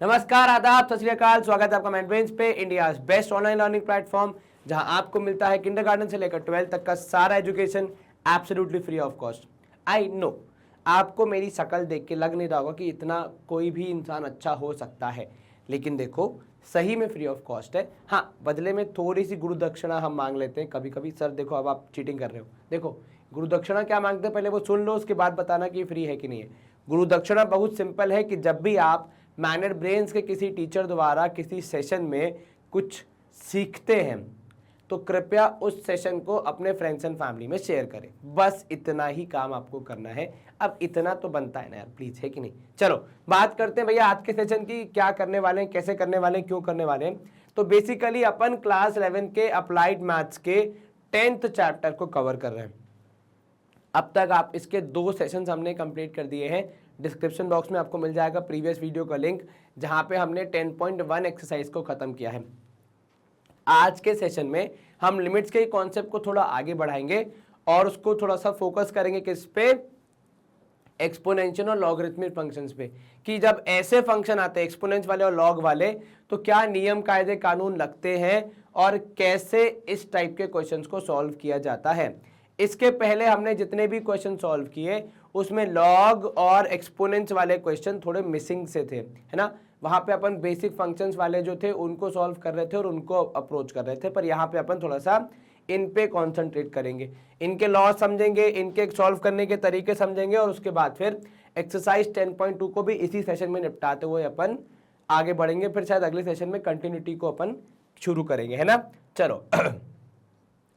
नमस्कार, आदाब, सत श्री अकाल। स्वागत है आपका माइंडब्रेन्स पे, India best online learning platform, जहां आपको मिलता है किंडरगार्टन से लेकर 12th तक का सारा education absolutely free of cost. I know आपको मेरी शक्ल देख के लग नहीं रहा होगा कि इतना कोई भी इंसान अच्छा हो सकता है, लेकिन देखो सही में फ्री ऑफ कॉस्ट है। हाँ, बदले में थोड़ी सी गुरु दक्षिणा हम मांग लेते हैं कभी कभी। सर देखो, अब आप चीटिंग कर रहे हो। देखो गुरु दक्षिणा क्या मांगते हैं, पहले वो सुन लो, उसके बाद बताना कि फ्री है कि नहीं है। गुरु दक्षिणा बहुत सिंपल है कि जब भी आप मैनेड ब्रेन्स के किसी टीचर द्वारा किसी सेशन में कुछ सीखते हैं तो कृपया उस सेशन को अपने फ्रेंड्स एंड फैमिली में शेयर करें। बस इतना ही काम आपको करना है। अब इतना तो बनता है ना यार, प्लीज, है कि नहीं। चलो बात करते हैं भैया आज के सेशन की, क्या करने वाले हैं, कैसे करने वाले हैं, क्यों करने वाले हैं। तो बेसिकली अपन क्लास 11 के अप्लाइड मैथ्स के 10th चैप्टर को कवर कर रहे हैं। अब तक आप इसके 2 सेशंस हमने कंप्लीट कर दिए हैं। डिस्क्रिप्शन बॉक्स में आपको मिल जाएगा प्रीवियस वीडियो का लिंक, जहां पे हमने 10.1 एक्सरसाइज को खत्म किया है। आज के सेशन में हम लिमिट्स के कॉन्सेप्ट को थोड़ा आगे बढ़ाएंगे और उसको थोड़ा सा फोकस करेंगे किस पे, एक्सपोनेंशियल और लॉगरिथमिक फंक्शंस पे, कि जब ऐसे फंक्शन आते हैं एक्सपोनेंट वाले और लॉग वाले तो क्या नियम कायदे कानून लगते हैं और कैसे इस टाइप के क्वेश्चंस को सॉल्व किया जाता है। इसके पहले हमने जितने भी क्वेश्चन सॉल्व किए उसमें लॉग और एक्सपोनेंट्स वाले क्वेश्चन थोड़े मिसिंग से थे, है ना। वहां पे अपन बेसिक फंक्शंस वाले जो थे उनको सॉल्व कर रहे थे और उनको अप्रोच कर रहे थे, पर यहाँ पे अपन थोड़ा सा इन पे कॉन्सेंट्रेट करेंगे, इनके लॉ समझेंगे, इनके सॉल्व करने के तरीके समझेंगे और उसके बाद फिर एक्सरसाइज 10.2 को भी इसी सेशन में निपटाते हुए अपन आगे बढ़ेंगे। फिर शायद अगले सेशन में कंटिन्यूटी को अपन शुरू करेंगे, है ना। चलो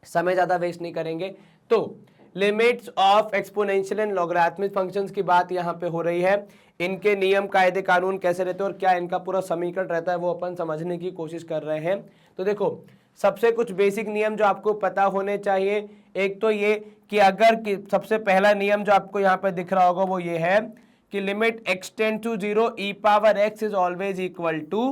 समय ज्यादा वेस्ट नहीं करेंगे। तो limits of exponential and logarithmic functions की बात यहाँ पे हो रही है। इनके नियम कायदे कानून कैसे रहते हैं और क्या इनका पूरा समीकरण रहता है वो अपन समझने की कोशिश कर रहे हैं। तो देखो सबसे कुछ बेसिक नियम जो आपको पता होने चाहिए, एक तो ये कि अगर सबसे पहला नियम जो आपको यहाँ पे दिख रहा होगा वो ये है कि limit x tend to 0 e power x is always equal to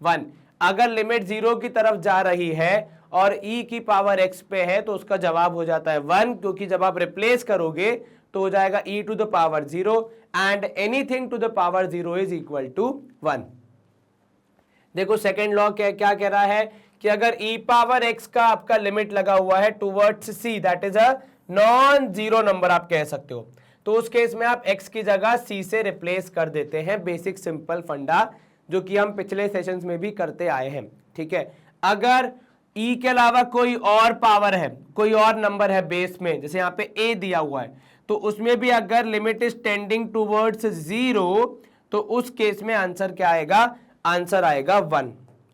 1। अगर लिमिट 0 की तरफ जा रही है और e की पावर x पे है तो उसका जवाब हो जाता है 1, क्योंकि जब आप रिप्लेस करोगे तो हो जाएगा e to the power 0 and anything to the power 0 is equal to 1। देखो सेकेंड लॉ क्या कह रहा है कि अगर e पावर x का आपका लिमिट लगा हुआ है towards c, that is a non zero number आप कह सकते हो, तो उस केस में आप x की जगह c से रिप्लेस कर देते हैं। बेसिक सिंपल फंडा जो कि हम पिछले सेशंस में भी करते आए हैं, ठीक है। अगर e के अलावा कोई और पावर है, कोई और नंबर है बेस में, जैसे यहाँ पे a दिया हुआ है, तो उसमें भी अगर लिमिट इज टेंडिंग टूवर्ड्स 0 तो उस केस में आंसर क्या आएगा, आंसर आएगा 1,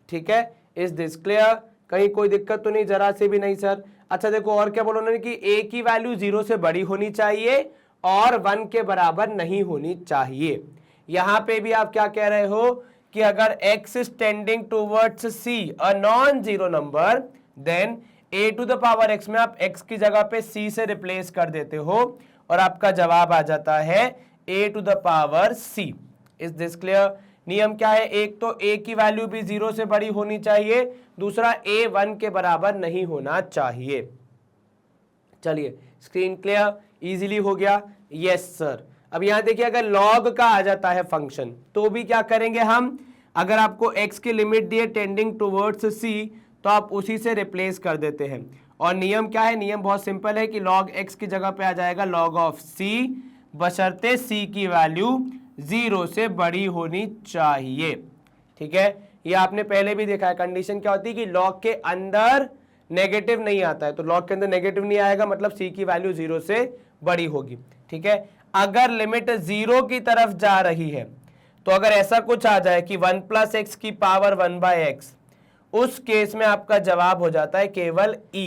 ठीक है। Is this clear? कहीं कोई दिक्कत तो नहीं, जरा से भी नहीं सर। अच्छा देखो और क्या बोला उन्होंने कि a की वैल्यू 0 से बड़ी होनी चाहिए और 1 के बराबर नहीं होनी चाहिए। यहां पे भी आप क्या कह रहे हो कि अगर x is tending towards c, a non-zero number, then a to the power x में आप x की जगह पे c से रिप्लेस कर देते हो और आपका जवाब आ जाता है a to the power c। Is this clear? नियम क्या है, एक तो a की वैल्यू भी 0 से बड़ी होनी चाहिए, दूसरा a 1 के बराबर नहीं होना चाहिए। चलिए स्क्रीन क्लियर, इजीली हो गया? Yes sir. अब यहां देखिए अगर लॉग का आ जाता है फंक्शन तो भी क्या करेंगे हम, अगर आपको x की लिमिट दिए टेंडिंग टूवर्ड्स c तो आप उसी से रिप्लेस कर देते हैं। और नियम क्या है, नियम बहुत सिंपल है कि log x की जगह पे आ जाएगा log ऑफ c, बशर्ते c की वैल्यू 0 से बड़ी होनी चाहिए, ठीक है। ये आपने पहले भी देखा है। कंडीशन क्या होती है कि log के अंदर नेगेटिव नहीं आता है, तो log के अंदर नेगेटिव नहीं आएगा मतलब c की वैल्यू 0 से बड़ी होगी, ठीक है। अगर लिमिट 0 की तरफ जा रही है तो अगर ऐसा कुछ आ जाए कि 1 प्लस एक्स की पावर 1/x, उस केस में आपका जवाब हो जाता है केवल e।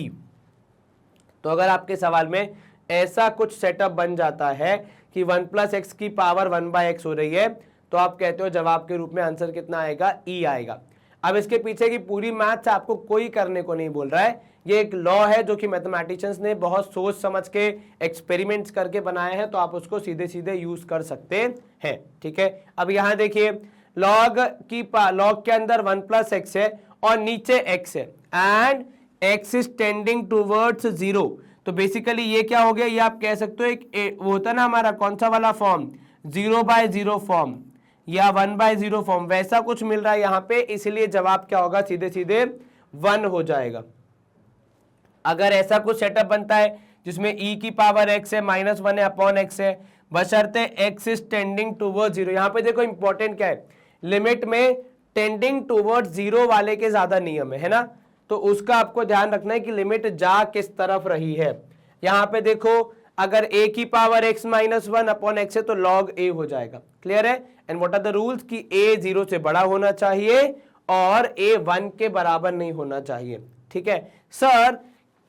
तो अगर आपके सवाल में ऐसा कुछ सेटअप बन जाता है कि 1 प्लस एक्स की पावर 1/x हो रही है तो आप कहते हो जवाब के रूप में आंसर कितना आएगा, e आएगा। अब इसके पीछे की पूरी मैथ्स आपको कोई करने को नहीं बोल रहा है, ये एक लॉ है जो कि मैथमेटिशियंस ने बहुत सोच समझ के एक्सपेरिमेंट्स करके बनाए हैं, तो आप उसको सीधे सीधे यूज कर सकते हैं, ठीक है। अब यहां देखिए लॉग के अंदर 1 प्लस एक्स है और नीचे x है and x is tending towards 0, तो बेसिकली ये क्या हो गया, ये आप कह सकते हो एक वो होता है ना हमारा कौन सा वाला फॉर्म, 0/0 फॉर्म, या 1/0 फॉर्म, वैसा कुछ मिल रहा है यहाँ पे, इसलिए जवाब क्या होगा, सीधे सीधे 1 हो जाएगा। अगर ऐसा कुछ सेटअप बनता है जिसमें e की पावर x है, -1 है, अपॉन x है, बशर्ते x इज टेंडिंग टूवर्ड 0। यहाँ पे देखो इंपॉर्टेंट क्या है, लिमिट में टेंडिंग टूवर्ड 0 वाले के ज्यादा नियम है ना, तो उसका आपको ध्यान रखना है कि लिमिट जा किस तरफ रही है। यहाँ पे देखो अगर a की पावर x -1 अपॉन x है तो log a हो जाएगा। क्लियर है? And what are the rules कि a 0 से बड़ा होना चाहिए और a 1 के बराबर नहीं होना चाहिए। ठीक है सर,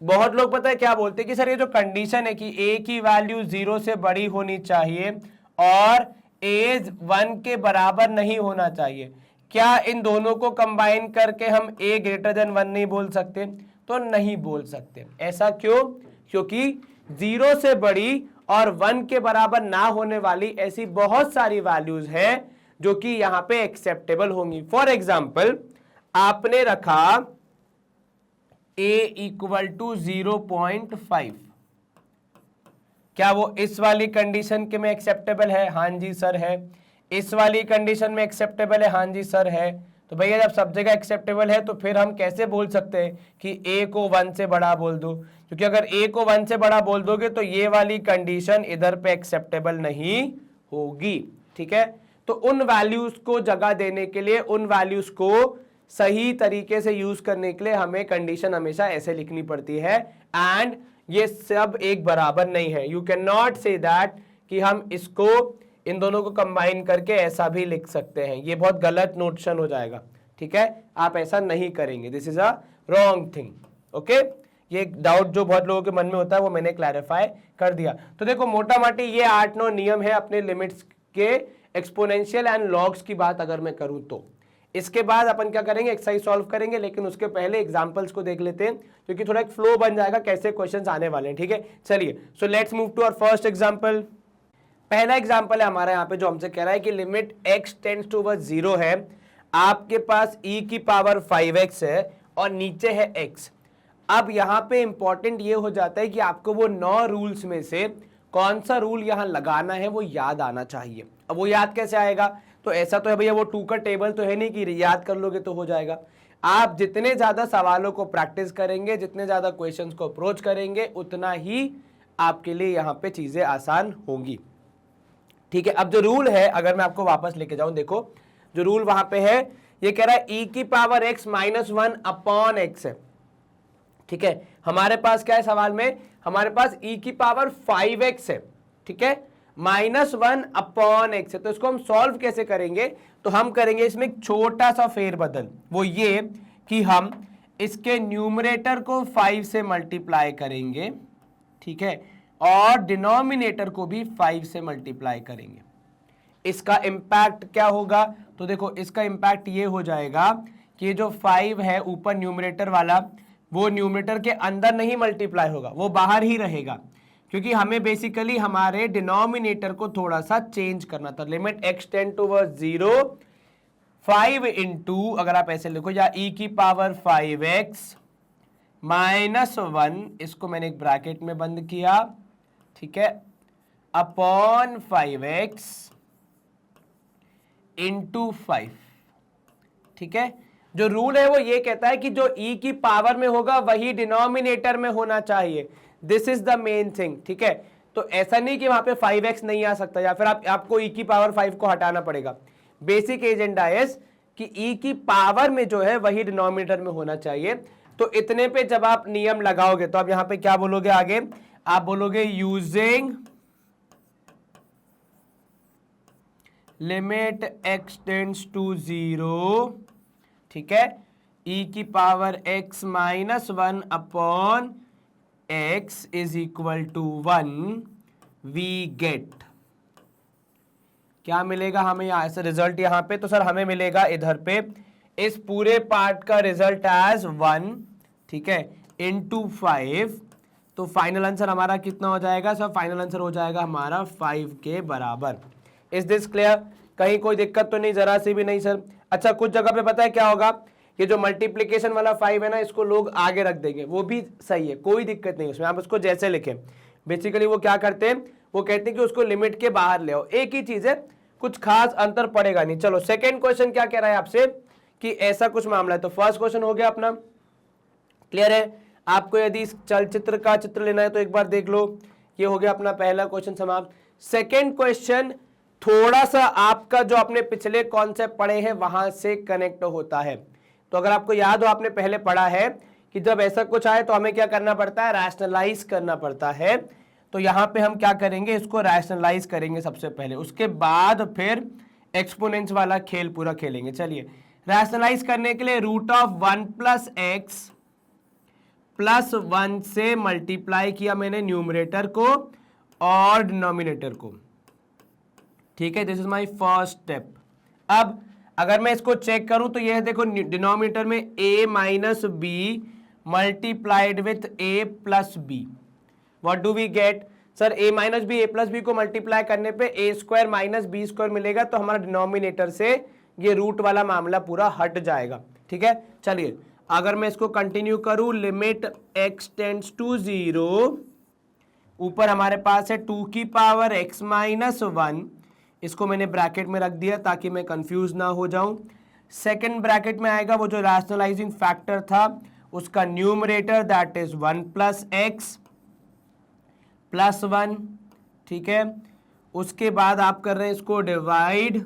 बहुत लोग पता है क्या बोलते हैं कि सर ये जो कंडीशन है कि a की वैल्यू 0 से बड़ी होनी चाहिए और a 1 के बराबर नहीं होना चाहिए, क्या इन दोनों को कंबाइन करके हम a ग्रेटर देन 1 नहीं बोल सकते? तो नहीं बोल सकते। ऐसा क्यों? क्योंकि 0 से बड़ी और 1 के बराबर ना होने वाली ऐसी बहुत सारी वैल्यूज हैं जो कि यहां पे एक्सेप्टेबल होंगी। फॉर एग्जाम्पल आपने रखा a इक्वल टू 0.5, क्या वो इस वाली कंडीशन के में एक्सेप्टेबल है? हाँ जी सर है। इस वाली कंडीशन में एक्सेप्टेबल है? हाँ जी सर है। तो भैया जब सब जगह एक्सेप्टेबल है तो फिर हम कैसे बोल सकते हैं कि a को 1 से बड़ा बोल दो? क्योंकि अगर a को 1 से बड़ा बोल दोगे तो ये वाली कंडीशन इधर पे एक्सेप्टेबल नहीं होगी। ठीक है, तो उन वैल्यूज को जगह देने के लिए, उन वैल्यूज को सही तरीके से यूज करने के लिए हमें कंडीशन हमेशा ऐसे लिखनी पड़ती है। एंड ये सब एक बराबर नहीं है। You can not say that कि हम इसको इन दोनों को कंबाइन करके ऐसा भी लिख सकते हैं, ये बहुत गलत नोटेशन हो जाएगा। ठीक है, आप ऐसा नहीं करेंगे, this is a wrong thing. Okay, ये डाउट जो बहुत लोगों के मन में होता है वो मैंने क्लैरिफाई कर दिया। तो देखो मोटा मोटी ये 8-9 नियम है अपने लिमिट्स के, एक्सपोनेंशियल एंड लॉग्स की बात अगर मैं करूं तो। इसके बाद अपन क्या करेंगे, एक्सरसाइज सॉल्व करेंगे, लेकिन उसके पहले एग्जांपल्स को देख लेते हैं क्योंकि थोड़ा एक फ्लो बन जाएगा कैसे क्वेश्चंस आने वाले हैं। ठीक है, चलिए so let's move to our first example. पहला एग्जांपल है हमारा यहाँ पे जो हमसे कह रहा है कि लिमिट x टेंड्स टुवर्ड्स 0 है, आपके पास e की पावर 5x है और नीचे है x। अब यहाँ पे इंपॉर्टेंट ये हो जाता है कि आपको वो 9 रूल्स में से कौन सा रूल यहाँ लगाना है वो याद आना चाहिए। अब वो याद कैसे आएगा? तो ऐसा तो है भैया वो 2 का टेबल तो है नहीं कि याद कर लोगे तो हो जाएगा। आप जितने ज्यादा सवालों को प्रैक्टिस करेंगे, जितने ज्यादा क्वेश्चंस को अप्रोच करेंगे, उतना ही आपके लिए यहाँ पे चीजें आसान होंगी। ठीक है, अब जो रूल है अगर मैं आपको वापस लेके जाऊं, देखो जो रूल वहां पे है ये कह रहा है e की पावर x -1 अपॉन x है। ठीक है, हमारे पास क्या है सवाल में, हमारे पास e की पावर 5x है। ठीक है, -1 अपॉन x है। तो इसको हम सॉल्व कैसे करेंगे? तो हम करेंगे इसमें एक छोटा सा फेरबदल, वो ये कि हम इसके न्यूमरेटर को 5 से मल्टीप्लाई करेंगे, ठीक है, और डिनोमिनेटर को भी 5 से मल्टीप्लाई करेंगे। इसका इंपैक्ट क्या होगा? तो देखो इसका इंपैक्ट ये हो जाएगा कि ये जो 5 है ऊपर न्यूमरेटर वाला, वो न्यूमरेटर के अंदर नहीं मल्टीप्लाई होगा, वो बाहर ही रहेगा, क्योंकि हमें बेसिकली हमारे डिनोमिनेटर को थोड़ा सा चेंज करना था। Limit x tend towards 0, 5 into, अगर आप ऐसे लिखो, या e की पावर 5x -1, इसको मैंने एक ब्रैकेट में बंद किया, ठीक है, अपॉन 5x इंटू 5। ठीक है, जो रूल है वो ये कहता है कि जो e की पावर में होगा वही डिनोमिनेटर में होना चाहिए। This is the main thing. ठीक है, तो ऐसा नहीं कि वहां पे 5x नहीं आ सकता या फिर आपको e की पावर 5 को हटाना पड़ेगा। बेसिक एजेंडा इज कि e की पावर में जो है वही डिनोमिनेटर में होना चाहिए। तो इतने पे जब आप नियम लगाओगे तो आप यहां पे क्या बोलोगे आगे? आप बोलोगे using limit x tends to 0, ठीक है, e की power x -1 upon x is equal to 1, we get, क्या मिलेगा हमें यहां से रिजल्ट यहां पे? तो सर हमें मिलेगा इधर पे इस पूरे पार्ट का रिजल्ट एज 1, ठीक है, इंटू 5। तो फाइनल आंसर हमारा कितना हो जाएगा सर? फाइनल आंसर हो जाएगा हमारा 5 के बराबर। Is this clear? कहीं कोई दिक्कत तो नहीं? जरा सी भी नहीं सर। अच्छा, कुछ जगह पे पता है क्या होगा, ये जो मल्टीप्लीकेशन वाला 5 है ना, इसको लोग आगे रख देंगे, वो भी सही है, कोई दिक्कत नहीं उसमें, आप उसको जैसे लिखें। बेसिकली वो क्या करते हैं, वो कहते हैं कि उसको लिमिट के बाहर ले आओ। एक ही चीज है, कुछ खास अंतर पड़ेगा नहीं। चलो सेकेंड क्वेश्चन क्या कह रहा है आपसे कि ऐसा कुछ मामला है। तो फर्स्ट क्वेश्चन हो गया अपना, क्लियर है। आपको यदि इस चलचित्र का चित्र लेना है तो एक बार देख लो, ये हो गया अपना पहला क्वेश्चन समाप्त। सेकेंड क्वेश्चन थोड़ा सा आपका जो आपने पिछले कॉन्सेप्ट पढ़े हैं वहां से कनेक्ट होता है। तो अगर आपको याद हो, आपने पहले पढ़ा है कि जब ऐसा कुछ आए तो हमें क्या करना पड़ता है, रैशनलाइज करना पड़ता है। तो यहां पे हम क्या करेंगे, इसको रैशनलाइज करेंगे सबसे पहले, उसके बाद फिर एक्सपोनेंट्स वाला खेल पूरा खेलेंगे। चलिए रैशनलाइज करने के लिए root of 1 plus x plus 1 से मल्टीप्लाई किया मैंने न्यूमरेटर को और डिनोमिनेटर को, ठीक है। This is my first step. अब अगर मैं इसको चेक करूं तो यह देखो डिनोमिनेटर में a minus b multiplied with a plus b, what do we get sir, a minus b a plus b को मल्टीप्लाई करने पे a square minus b square मिलेगा, तो हमारा डिनोमिनेटर से ये रूट वाला मामला पूरा हट जाएगा, ठीक है। चलिए अगर मैं इसको कंटिन्यू करूं, लिमिट x टेंड्स टू 0, ऊपर हमारे पास है 2 की पावर x माइनस 1, इसको मैंने ब्रैकेट में रख दिया ताकि मैं कंफ्यूज ना हो जाऊं। सेकंड ब्रैकेट में आएगा वो जो रैशनलाइजिंग फैक्टर था उसका numerator, that is 1 plus x plus 1, ठीक है। उसके बाद आप कर रहे हैं इसको divide,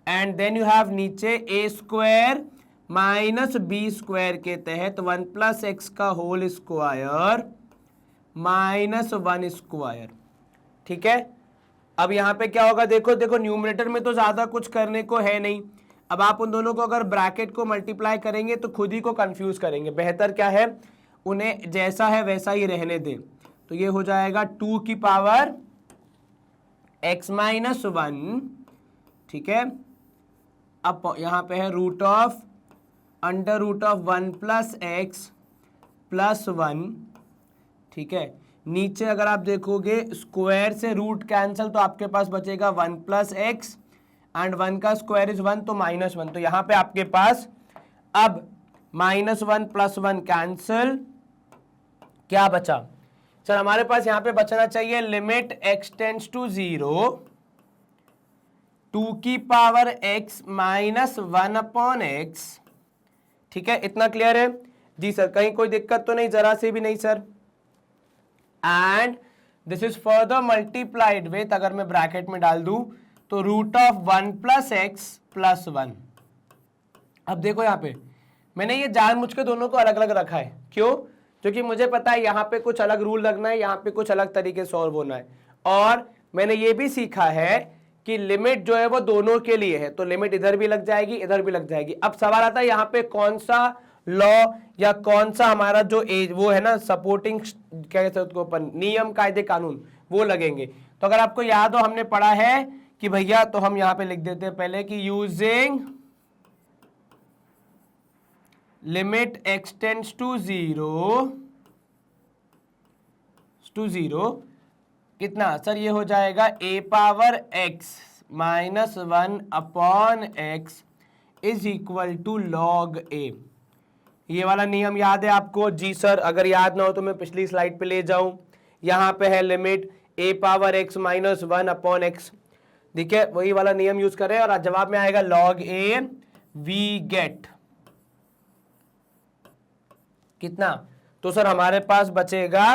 and then you have नीचे a square minus b square के तहत 1 प्लस एक्स का होल स्क्वायर माइनस 1 स्क्वायर, ठीक है। अब यहां पे क्या होगा, देखो देखो न्यूमरेटर में तो ज्यादा कुछ करने को है नहीं। अब आप उन दोनों को अगर ब्रैकेट को मल्टीप्लाई करेंगे तो खुद ही को कंफ्यूज करेंगे, बेहतर क्या है उन्हें जैसा है वैसा ही रहने दें। तो ये हो जाएगा 2 की पावर x माइनस 1, ठीक है। अब यहां पे है root of under root of 1 plus x plus 1, ठीक है। नीचे अगर आप देखोगे स्क्वायर से रूट कैंसिल, तो आपके पास बचेगा 1 प्लस एक्स एंड 1 का स्क्वायर इज 1, तो माइनस 1। तो यहां पे आपके पास अब माइनस 1 प्लस 1 कैंसिल, क्या बचा सर, हमारे पास यहां पे बचना चाहिए लिमिट x टेंड्स टू 0, 2 की power x minus 1 upon x, ठीक है। इतना क्लियर है जी सर, कहीं कोई दिक्कत तो नहीं, जरा से भी नहीं sir. And this is further multiplied with, अगर मैं ब्रैकेट में डाल दूं तो root of 1 plus x plus 1। अब देखो यहां पे मैंने ये जानबूझ के दोनों को अलग अलग रखा है, क्यों, क्योंकि मुझे पता है यहां पे कुछ अलग रूल लगना है, यहां पे कुछ अलग तरीके से सॉल्व होना है। और मैंने ये भी सीखा है कि लिमिट जो है वो दोनों के लिए है, तो लिमिट इधर भी लग जाएगी इधर भी लग जाएगी। अब सवाल आता है यहाँ पे कौन सा लॉ या कौन सा हमारा जो एज वो है ना सपोर्टिंग क्या कहते हैं उसको, नियम कायदे कानून वो लगेंगे। तो अगर आपको याद हो हमने पढ़ा है कि भैया, तो हम यहाँ पे लिख देते हैं पहले कि using limit x tends to 0 कितना सर, ये हो जाएगा a power x minus 1 upon x is equal to log a। ये वाला नियम याद है आपको जी सर? अगर याद ना हो तो मैं पिछली स्लाइड पे ले जाऊं, यहां पे है limit a power x minus 1 upon x, देखिए वही वाला नियम यूज करें और जवाब में आएगा लॉग a, वी गेट कितना, तो सर हमारे पास बचेगा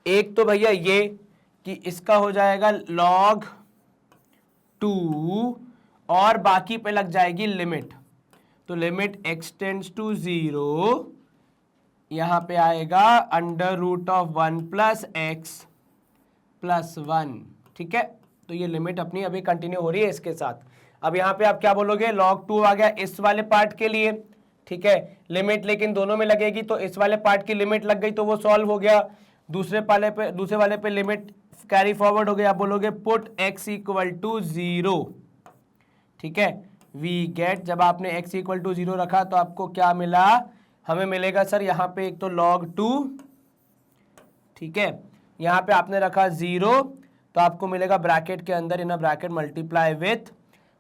एक तो भैया ये कि इसका हो जाएगा log 2 और बाकी पे लग जाएगी लिमिट, तो लिमिट x टेंड्स टू 0 यहां पे आएगा under root of 1 plus x plus 1, ठीक है। तो ये लिमिट अपनी अभी कंटिन्यू हो रही है इसके साथ। अब यहाँ पे आप क्या बोलोगे, log 2 आ गया इस वाले पार्ट के लिए, ठीक है। लिमिट लेकिन दोनों में लगेगी, तो इस वाले पार्ट की लिमिट लग गई तो वो सॉल्व हो गया। दूसरे वाले पे लिमिट कैरी फॉरवर्ड हो गया, आप बोलोगे पुट x इक्वल टू 0, ठीक है। वी गेट, जब आपने x इक्वल टू 0 रखा तो आपको क्या मिला, हमें मिलेगा सर यहाँ पे एक तो log 2, ठीक है। यहाँ पे आपने रखा 0 तो आपको मिलेगा ब्रैकेट के अंदर in bracket multiply with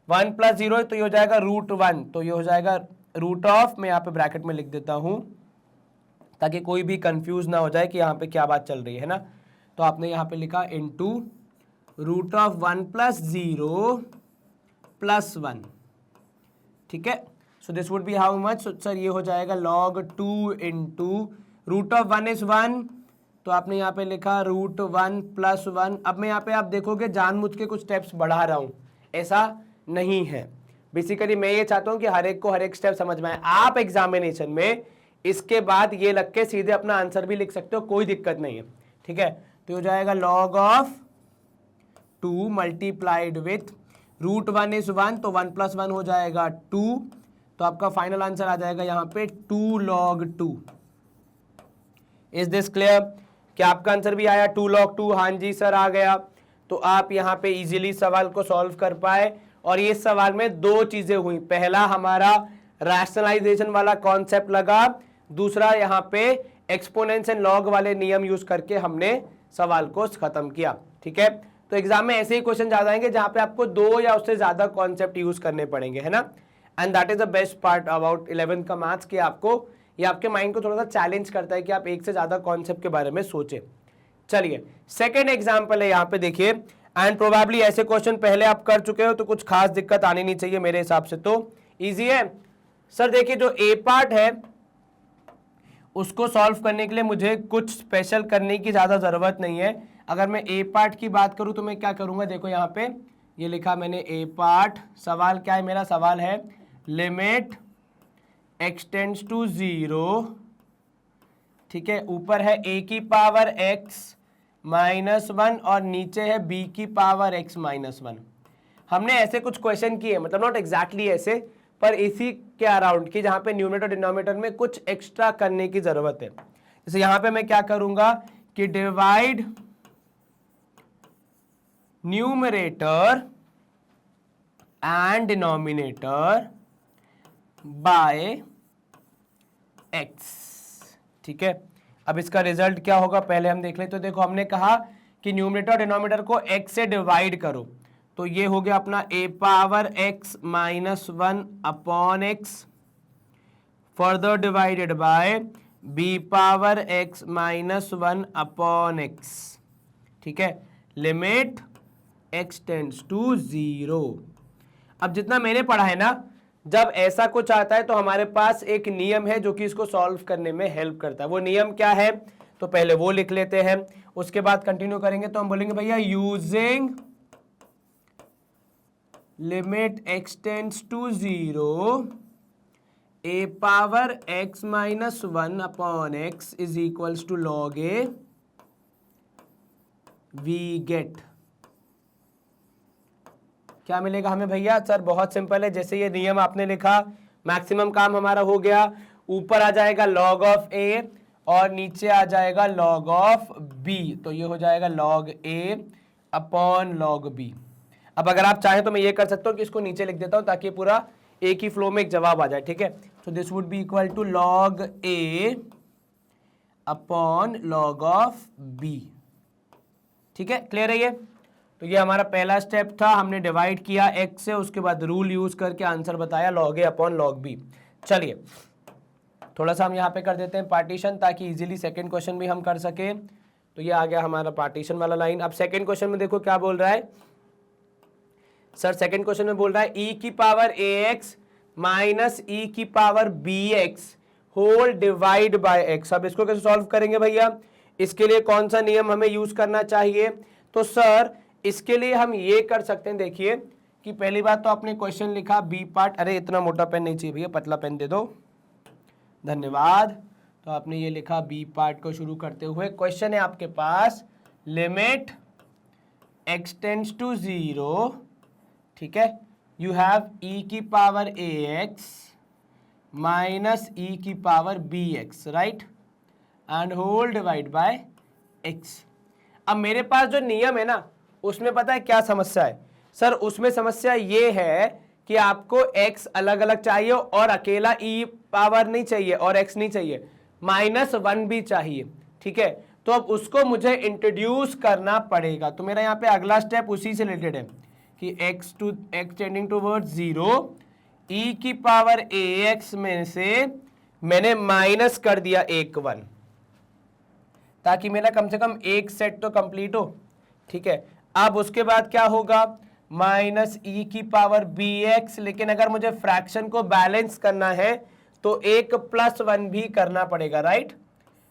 1 plus 0, तो ये हो जाएगा रूट 1, तो ये हो जाएगा रूट ऑफ, मैं यहाँ पे ब्रैकेट में लिख देता हूं ताकि कोई भी कंफ्यूज ना हो जाए कि यहाँ पे क्या बात चल रही है ना। तो आपने यहाँ पे लिखा into root of 1 plus 0 plus 1, ठीक है। So this would be how much, sir ये हो जाएगा log 2 into root of 1 is 1, तो आपने यहाँ पे लिखा रूट 1 प्लस 1। अब मैं यहाँ पे आप देखोगे जानबूझ के कुछ स्टेप्स बढ़ा रहा हूँ, ऐसा नहीं है। बेसिकली मैं ये चाहता हूँ कि हर एक को हर एक स्टेप समझ में आए। आप एग्जामिनेशन में इसके बाद ये लग के सीधे अपना आंसर भी लिख सकते हो, कोई दिक्कत नहीं है, ठीक है। तो हो जाएगा log of 2 multiplied with root 1 is 1, तो 1 प्लस 1 हो जाएगा 2, तो आपका फाइनल आंसर आ जाएगा यहाँ पे 2 log 2। Is this clear? क्या आपका आंसर भी आया 2 log 2? हाँ जी सर आ गया। तो आप यहाँ पे इजीली सवाल को सॉल्व कर पाए। और ये सवाल में दो चीजें हुई, पहला हमारा रैशनलाइजेशन वाला कॉन्सेप्ट लगा, दूसरा यहाँ पे एक्सपोनेंस एंड लॉग वाले नियम यूज करके हमने सवाल को खत्म किया, ठीक है। तो एग्जाम में ऐसे ही क्वेश्चन ज्यादा आएंगे जहां पे आपको दो या उससे ज्यादा कॉन्सेप्ट यूज करने पड़ेंगे, है ना। And that is the best part about 11th का मैथ्स, कि आपको ये आपके माइंड को थोड़ा सा चैलेंज करता है कि आप एक से ज्यादा कॉन्सेप्ट के बारे में सोचें। चलिए सेकेंड एग्जाम्पल है यहाँ पे देखिए, एंड प्रोबेबली ऐसे क्वेश्चन पहले आप कर चुके हो तो कुछ खास दिक्कत आनी नहीं चाहिए, मेरे हिसाब से तो इजी है। सर देखिए जो ए पार्ट है उसको सॉल्व करने के लिए मुझे कुछ स्पेशल करने की ज्यादा जरूरत नहीं है। अगर मैं ए पार्ट की बात करूं तो मैं क्या करूंगा, देखो यहाँ पे ये लिखा मैंने ए पार्ट। सवाल क्या है मेरा? सवाल है लिमिट x टेंड्स टू 0, ठीक है। ऊपर है a की पावर x माइनस 1 और नीचे है b की पावर x माइनस 1। हमने ऐसे कुछ क्वेश्चन किए, मतलब नॉट एग्जैक्टली ऐसे, पर इसी के अराउंड की जहां पे न्यूमरेटर डिनोमिनेटर में कुछ एक्स्ट्रा करने की जरूरत है। जैसे यहां पे मैं क्या करूंगा कि divide numerator and denominator by x, ठीक है। अब इसका रिजल्ट क्या होगा पहले हम देख लें। तो देखो हमने कहा कि न्यूमरेटर और डिनोमिनेटर को x से डिवाइड करो, तो ये हो गया अपना a power x minus 1 upon x further divided by b power x minus 1 upon x, ठीक है। Limit x tends to 0। अब जितना मैंने पढ़ा है ना, जब ऐसा कुछ आता है तो हमारे पास एक नियम है जो कि इसको सॉल्व करने में हेल्प करता है। वो नियम क्या है तो पहले वो लिख लेते हैं, उसके बाद कंटिन्यू करेंगे तो हम बोलेंगे भैया using limit x tends to 0 a power x minus 1 upon x is equals to log a, we get क्या मिलेगा हमें भैया? सर बहुत सिंपल है, जैसे ये नियम आपने लिखा मैक्सिमम काम हमारा हो गया। ऊपर आ जाएगा log ऑफ a और नीचे आ जाएगा log ऑफ b, तो ये हो जाएगा log a upon log b। अब अगर आप चाहें तो मैं ये कर सकता हूँ कि इसको नीचे लिख देता हूँ ताकि पूरा एक ही फ्लो में एक जवाब आ जाए, ठीक है। तो this would be equal to log a upon log of b, ठीक है। क्लियर है ये? तो ये हमारा पहला स्टेप था, हमने डिवाइड किया x से, उसके बाद रूल यूज करके आंसर बताया log a upon log b। चलिए थोड़ा सा हम यहाँ पे कर देते हैं पार्टीशन ताकि इजीली सेकंड क्वेश्चन भी हम कर सके। तो ये आ गया हमारा पार्टीशन वाला लाइन। अब सेकंड क्वेश्चन में देखो क्या बोल रहा है सर। सेकंड क्वेश्चन में बोल रहा है e की पावर ax माइनस e की power bx whole divide by x। अब इसको कैसे सॉल्व करेंगे भैया? इसके लिए कौन सा नियम हमें यूज करना चाहिए? तो सर इसके लिए हम ये कर सकते हैं, देखिए कि पहली बात तो आपने क्वेश्चन लिखा बी पार्ट, अरे इतना मोटा पेन नहीं चाहिए भैया, पतला पेन दे दो, धन्यवाद। तो आपने ये लिखा बी पार्ट को शुरू करते हुए क्वेश्चन है आपके पास लिमिट x टेंड्स टू 0, ठीक है। यू हैव e की पावर ax माइनस e की power bx, right, and whole divide by x। अब मेरे पास जो नियम है ना उसमें पता है क्या समस्या है सर? उसमें समस्या ये है कि आपको x अलग अलग चाहिए और अकेला e पावर नहीं चाहिए और x नहीं चाहिए, -1 भी चाहिए, ठीक है। तो अब उसको मुझे इंट्रोड्यूस करना पड़ेगा। तो मेरा यहाँ पे अगला स्टेप उसी से रिलेटेड है कि x टेंडिंग टूवर्ड्स 0, e की पावर ax में से मैंने माइनस कर दिया 1 ताकि मेरा कम से कम एक सेट तो कंप्लीट हो, ठीक है। अब उसके बाद क्या होगा? माइनस ई की पावर बी एक्स, लेकिन अगर मुझे फ्रैक्शन को बैलेंस करना है तो एक प्लस वन भी करना पड़ेगा, राइट।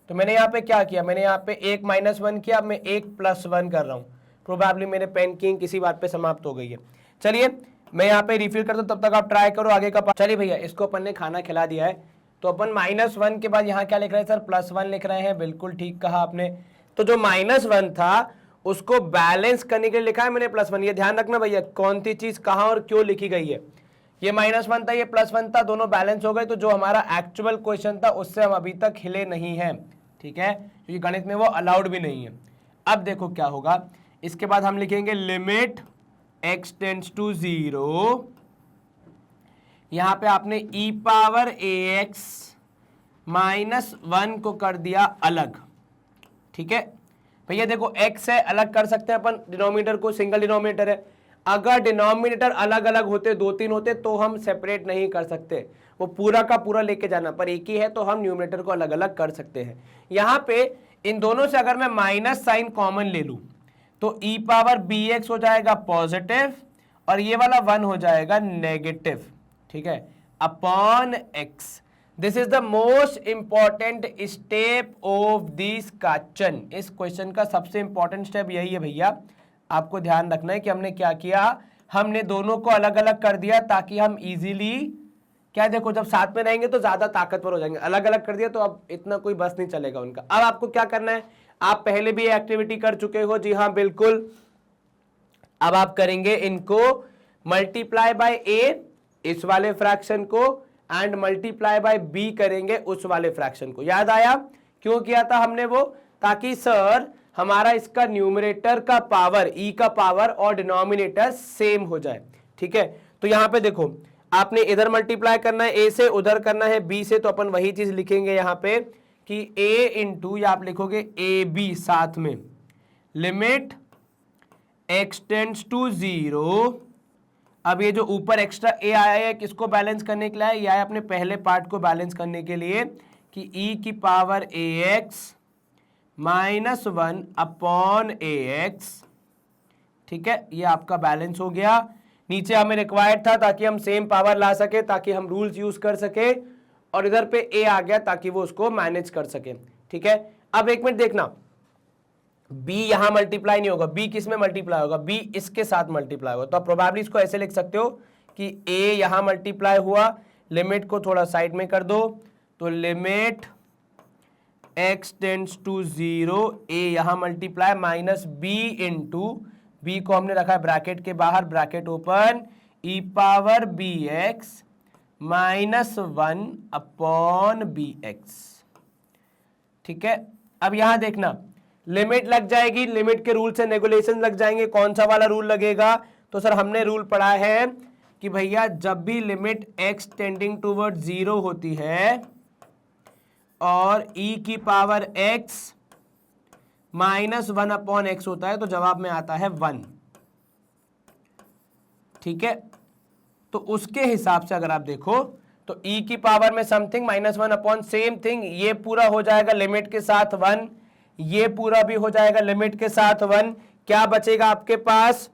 तो मैंने यहाँ पे क्या किया, मैंने यहाँ पे एक माइनस वन किया, अब मैं एक प्लस वन कर रहा हूँ। प्रोबेबली मेरे पेन की किसी बात पे समाप्त हो गई है। चलिए मैं यहाँ पे रिफिल करता हूँ, तब तक आप ट्राई करो आगे का। चलिए भैया, इसको अपन ने खाना खिला दिया है, तो अपन माइनस वन के बाद यहाँ क्या लिख रहे हैं सर, प्लस वन लिख रहे हैं। बिल्कुल ठीक कहा आपने। तो जो माइनस वन था उसको बैलेंस करने के लिए लिखा है मैंने प्लस वन। ये ध्यान रखना भैया कौन सी चीज कहाँ और क्यों लिखी गई है। ये माइनस वन था, ये प्लस वन था, दोनों बैलेंस हो गए। तो जो हमारा एक्चुअल क्वेश्चन था उससे हम अभी तक हिले नहीं है, ठीक है, क्योंकि गणित में वो अलाउड भी नहीं है। अब देखो क्या होगा, इसके बाद हम लिखेंगे लिमिट x टेंड्स टू 0। यहां पे आपने e power ax minus one को कर दिया अलग, ठीक है भैया। देखो x है, अलग कर सकते हैं अपन डिनोमिनेटर को, सिंगल डिनोमिनेटर है। अगर डिनोमिनेटर अलग अलग होते, दो तीन होते, तो हम सेपरेट नहीं कर सकते, वो पूरा का पूरा लेके जाना। पर एक ही है तो हम न्यूमरेटर को अलग अलग कर सकते हैं। यहां पे इन दोनों से अगर मैं माइनस साइन कॉमन ले लूं तो e पावर बी एक्स हो जाएगा पॉजिटिव और ये वाला वन हो जाएगा नेगेटिव, ठीक है, upon x। This is the most important step of this question. इस क्वेश्चन का सबसे इंपॉर्टेंट स्टेप यही है भैया। आपको ध्यान रखना है कि हमने क्या किया, हमने दोनों को अलग अलग कर दिया ताकि हम इजीली क्या, देखो जब साथ में रहेंगे तो ज्यादा ताकतवर हो जाएंगे, अलग अलग कर दिया तो अब इतना कोई बस नहीं चलेगा उनका। अब आपको क्या करना है, आप पहले भी ये एक्टिविटी कर चुके हो, जी हाँ बिल्कुल। अब आप करेंगे इनको मल्टीप्लाई बाय ए, इस वाले फ्रैक्शन को, एंड मल्टीप्लाई बाय बी करेंगे उस वाले फ्रैक्शन को। याद आया क्यों किया था हमने वो, ताकि सर हमारा इसका न्यूमरेटर का पावर ई का पावर और डिनोमिनेटर सेम हो जाए, ठीक है। तो यहां पे देखो आपने इधर मल्टीप्लाई करना है ए से, उधर करना है बी से, तो अपन वही चीज लिखेंगे यहां पे कि a इंटू, या आप लिखोगे ए बी साथ में, लिमिट x टेंड्स टू 0। अब ये जो ऊपर एक्स्ट्रा a आया है किसको बैलेंस करने के लिए आया, या अपने पहले पार्ट को बैलेंस करने के लिए कि e की power ax minus one upon ax, ठीक है, ये आपका बैलेंस हो गया। नीचे हमें रिक्वायर्ड था ताकि हम सेम पावर ला सके, ताकि हम रूल्स यूज कर सके, और इधर पे a आ गया ताकि वो उसको मैनेज कर सके, ठीक है। अब एक मिनट देखना, b यहां मल्टीप्लाई नहीं होगा, b किस में मल्टीप्लाई होगा, b इसके साथ मल्टीप्लाई होगा। तो आप प्रोबेबली इसको ऐसे लिख सकते हो कि a यहां मल्टीप्लाई हुआ, लिमिट को थोड़ा साइड में कर दो, तो limit x tends to 0, a यहां multiply minus b into, b को हमने रखा है ब्रैकेट के बाहर, bracket open, e power b x minus one upon b x, ठीक है। अब यहां देखना लिमिट लग जाएगी, लिमिट के रूल से नेगुलेशन लग जाएंगे। कौन सा वाला रूल लगेगा, तो सर हमने रूल पढ़ा है कि भैया जब भी लिमिट x टेंडिंग टूवर्ड 0 होती है और e की power x minus one upon x होता है तो जवाब में आता है 1, ठीक है। तो उसके हिसाब से अगर आप देखो तो e की पावर में something minus one upon same thing, ये पूरा हो जाएगा लिमिट के साथ 1, ये पूरा भी हो जाएगा लिमिट के साथ 1। क्या बचेगा आपके पास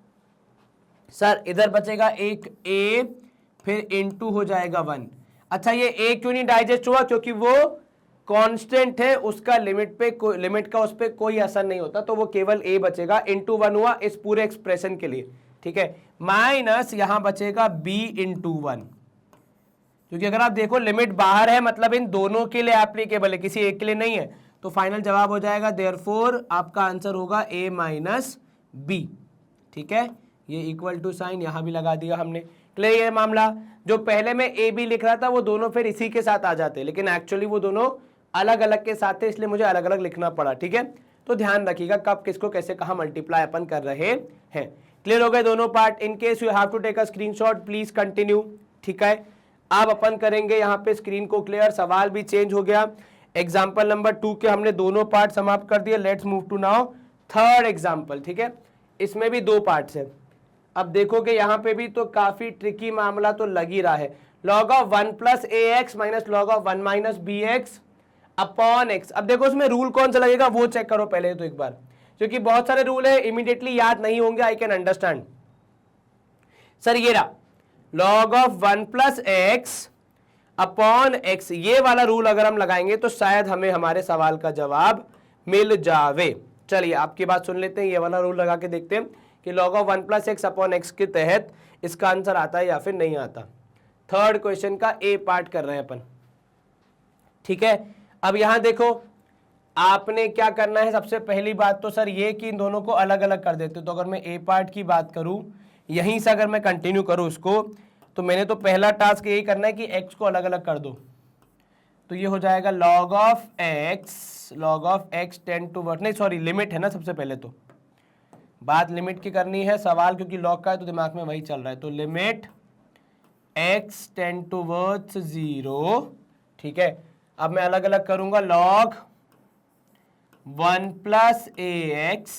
सर, इधर बचेगा एक a, फिर इनटू हो जाएगा 1। अच्छा ये a क्यों नहीं डाइजेस्ट हुआ, क्योंकि वो कांस्टेंट है, उसका लिमिट का उस पर कोई असर नहीं होता, तो वो केवल a बचेगा, इनटू 1 हुआ इस पूरे एक्सप्रेशन के लिए, ठीक है। माइनस यहां बचेगा b इंटू 1, क्योंकि अगर आप देखो लिमिट बाहर है मतलब इन दोनों के लिए एप्लीकेबल है, किसी एक के लिए नहीं है। तो फाइनल जवाब हो जाएगा देयरफॉर आपका आंसर होगा a माइनस बी, ठीक है। ये इक्वल टू साइन यहां भी लगा दिया हमने। क्लियर ये मामला, जो पहले में a b लिख रहा था वो दोनों फिर इसी के साथ आ जाते, लेकिन एक्चुअली वो दोनों अलग अलग के साथ थे, इसलिए मुझे अलग अलग लिखना पड़ा, ठीक है। तो ध्यान रखिएगा कब किसको कैसे कहा मल्टीप्लाई अपन कर रहे हैं। क्लियर हो गए दोनों part. In case you have to take a screenshot please continue, ठीक है। अब अपन करेंगे यहाँ पे स्क्रीन को क्लियर, सवाल भी चेंज हो गया। एग्जाम्पल नंबर 2 के हमने दोनों पार्ट समाप्त कर दिए। Let's move to now third example, ठीक है। इसमें भी 2 पार्ट्स हैं। अब देखोगे यहाँ पे भी तो काफी ट्रिकी मामला तो लग ही रहा है। Log of 1 plus a x minus log of 1 minus b x upon x. अब देखो उसमें रूल कौन सा लगेगा वो चेक करो पहले तो एक बार, क्योंकि बहुत सारे रूल है इमीडिएटली याद नहीं होंगे, आई कैन अंडरस्टैंड। सर ये रहा log of 1 plus x upon x, ये वाला रूल अगर हम लगाएंगे तो शायद हमें हमारे सवाल का जवाब मिल जावे। चलिए आपकी बात सुन लेते हैं, ये वाला रूल लगा के देखते हैं कि log of 1 plus x upon x के तहत इसका आंसर आता है या फिर नहीं आता। थर्ड क्वेश्चन का ए पार्ट कर रहे हैं अपन, ठीक है। अब यहां देखो आपने क्या करना है, सबसे पहली बात तो सर ये कि इन दोनों को अलग अलग कर देते। तो अगर मैं ए पार्ट की बात करूं, यहीं से अगर मैं कंटिन्यू करूं इसको, तो मैंने तो पहला टास्क यही करना है कि x को अलग अलग कर दो। तो ये हो जाएगा log of x tend toward, नहीं सॉरी लिमिट है ना, सबसे पहले तो बात लिमिट की करनी है, सवाल क्योंकि log का है तो दिमाग में वही चल रहा है। तो limit x tend towards 0, ठीक है। अब मैं अलग अलग करूंगा log 1 प्लस ax,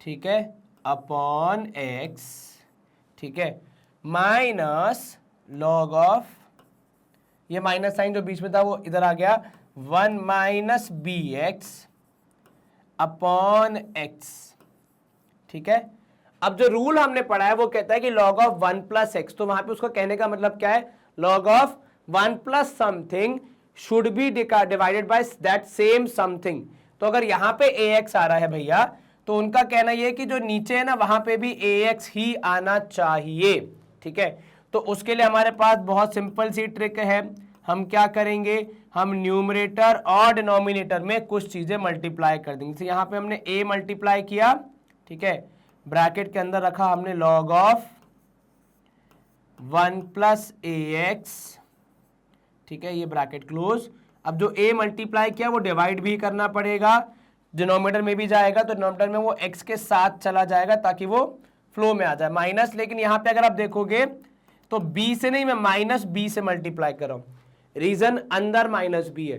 ठीक है, अपॉन x, ठीक है, माइनस log ऑफ, ये माइनस साइन जो बीच में था वो इधर आ गया, 1 minus b x upon x, ठीक है। अब जो रूल हमने पढ़ा है वो कहता है कि log ऑफ 1 प्लस एक्स, तो वहां पे उसको कहने का मतलब क्या है, log of 1 plus something should be divided by that same something. तो अगर यहां पे ax आ रहा है भैया, तो उनका कहना यह कि जो नीचे है ना वहां पे भी ax ही आना चाहिए, ठीक है। तो उसके लिए हमारे पास बहुत सिंपल सी ट्रिक है, हम क्या करेंगे, हम न्यूमरेटर और डिनोमिनेटर में कुछ चीजें मल्टीप्लाई कर देंगे। जैसे यहाँ पे हमने a मल्टीप्लाई किया, ठीक है, ब्रैकेट के अंदर रखा हमने log ऑफ 1 प्लस ax, ठीक है, ये ब्रैकेट क्लोज। अब जो a मल्टीप्लाई किया वो डिवाइड भी करना पड़ेगा, डिनोमिनेटर में भी जाएगा, तो डिनोमिनेटर में वो x के साथ चला जाएगा ताकि वो फ्लो में आ जाए माइनस। लेकिन यहाँ पे अगर आप देखोगे तो b से नहीं, मैं माइनस b से मल्टीप्लाई कर रहा हूँ, रीजन अंदर माइनस b है।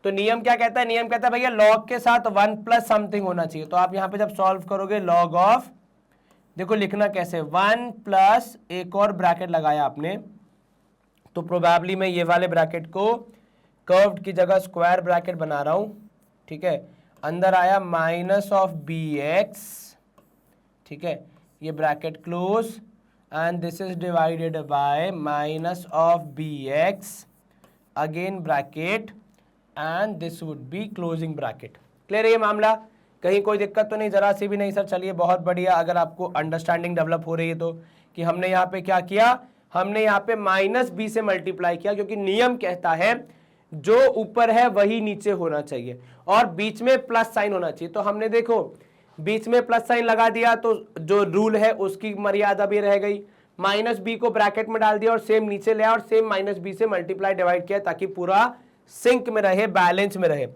तो नियम क्या कहता है, नियम कहता है भैया log के साथ 1 प्लस समथिंग होना चाहिए। तो आप यहाँ पे जब सॉल्व करोगे log ऑफ, देखो लिखना कैसे, 1 प्लस एक और ब्रैकेट लगाया आपने, तो प्रोबेबली मैं ये वाले ब्रैकेट को कर्व्ड की जगह स्क्वायर ब्रैकेट बना रहा हूं, ठीक है। अंदर आया माइनस ऑफ बी एक्स, ठीक है, ये bracket close, and this is divided by minus of b x, again bracket, and this would be closing bracket. Clear है ये मामला, कहीं कोई दिक्कत तो नहीं, जरा सी भी नहीं सर। चलिए बहुत बढ़िया, अगर आपको अंडरस्टैंडिंग डेवलप हो रही है तो, कि हमने यहाँ पे क्या किया, हमने यहाँ पे माइनस बी से मल्टीप्लाई किया, क्योंकि नियम कहता है जो ऊपर है वही नीचे होना चाहिए और बीच में प्लस साइन होना चाहिए। तो हमने देखो बीच में प्लस साइन लगा दिया, तो जो रूल है उसकी मर्यादा भी रह गई, माइनस बी को ब्रैकेट में डाल दिया और सेम नीचे ले और सेम माइनस बी से मल्टीप्लाई डिवाइड किया ताकि पूरा सिंक में रहे, बैलेंस में रहे।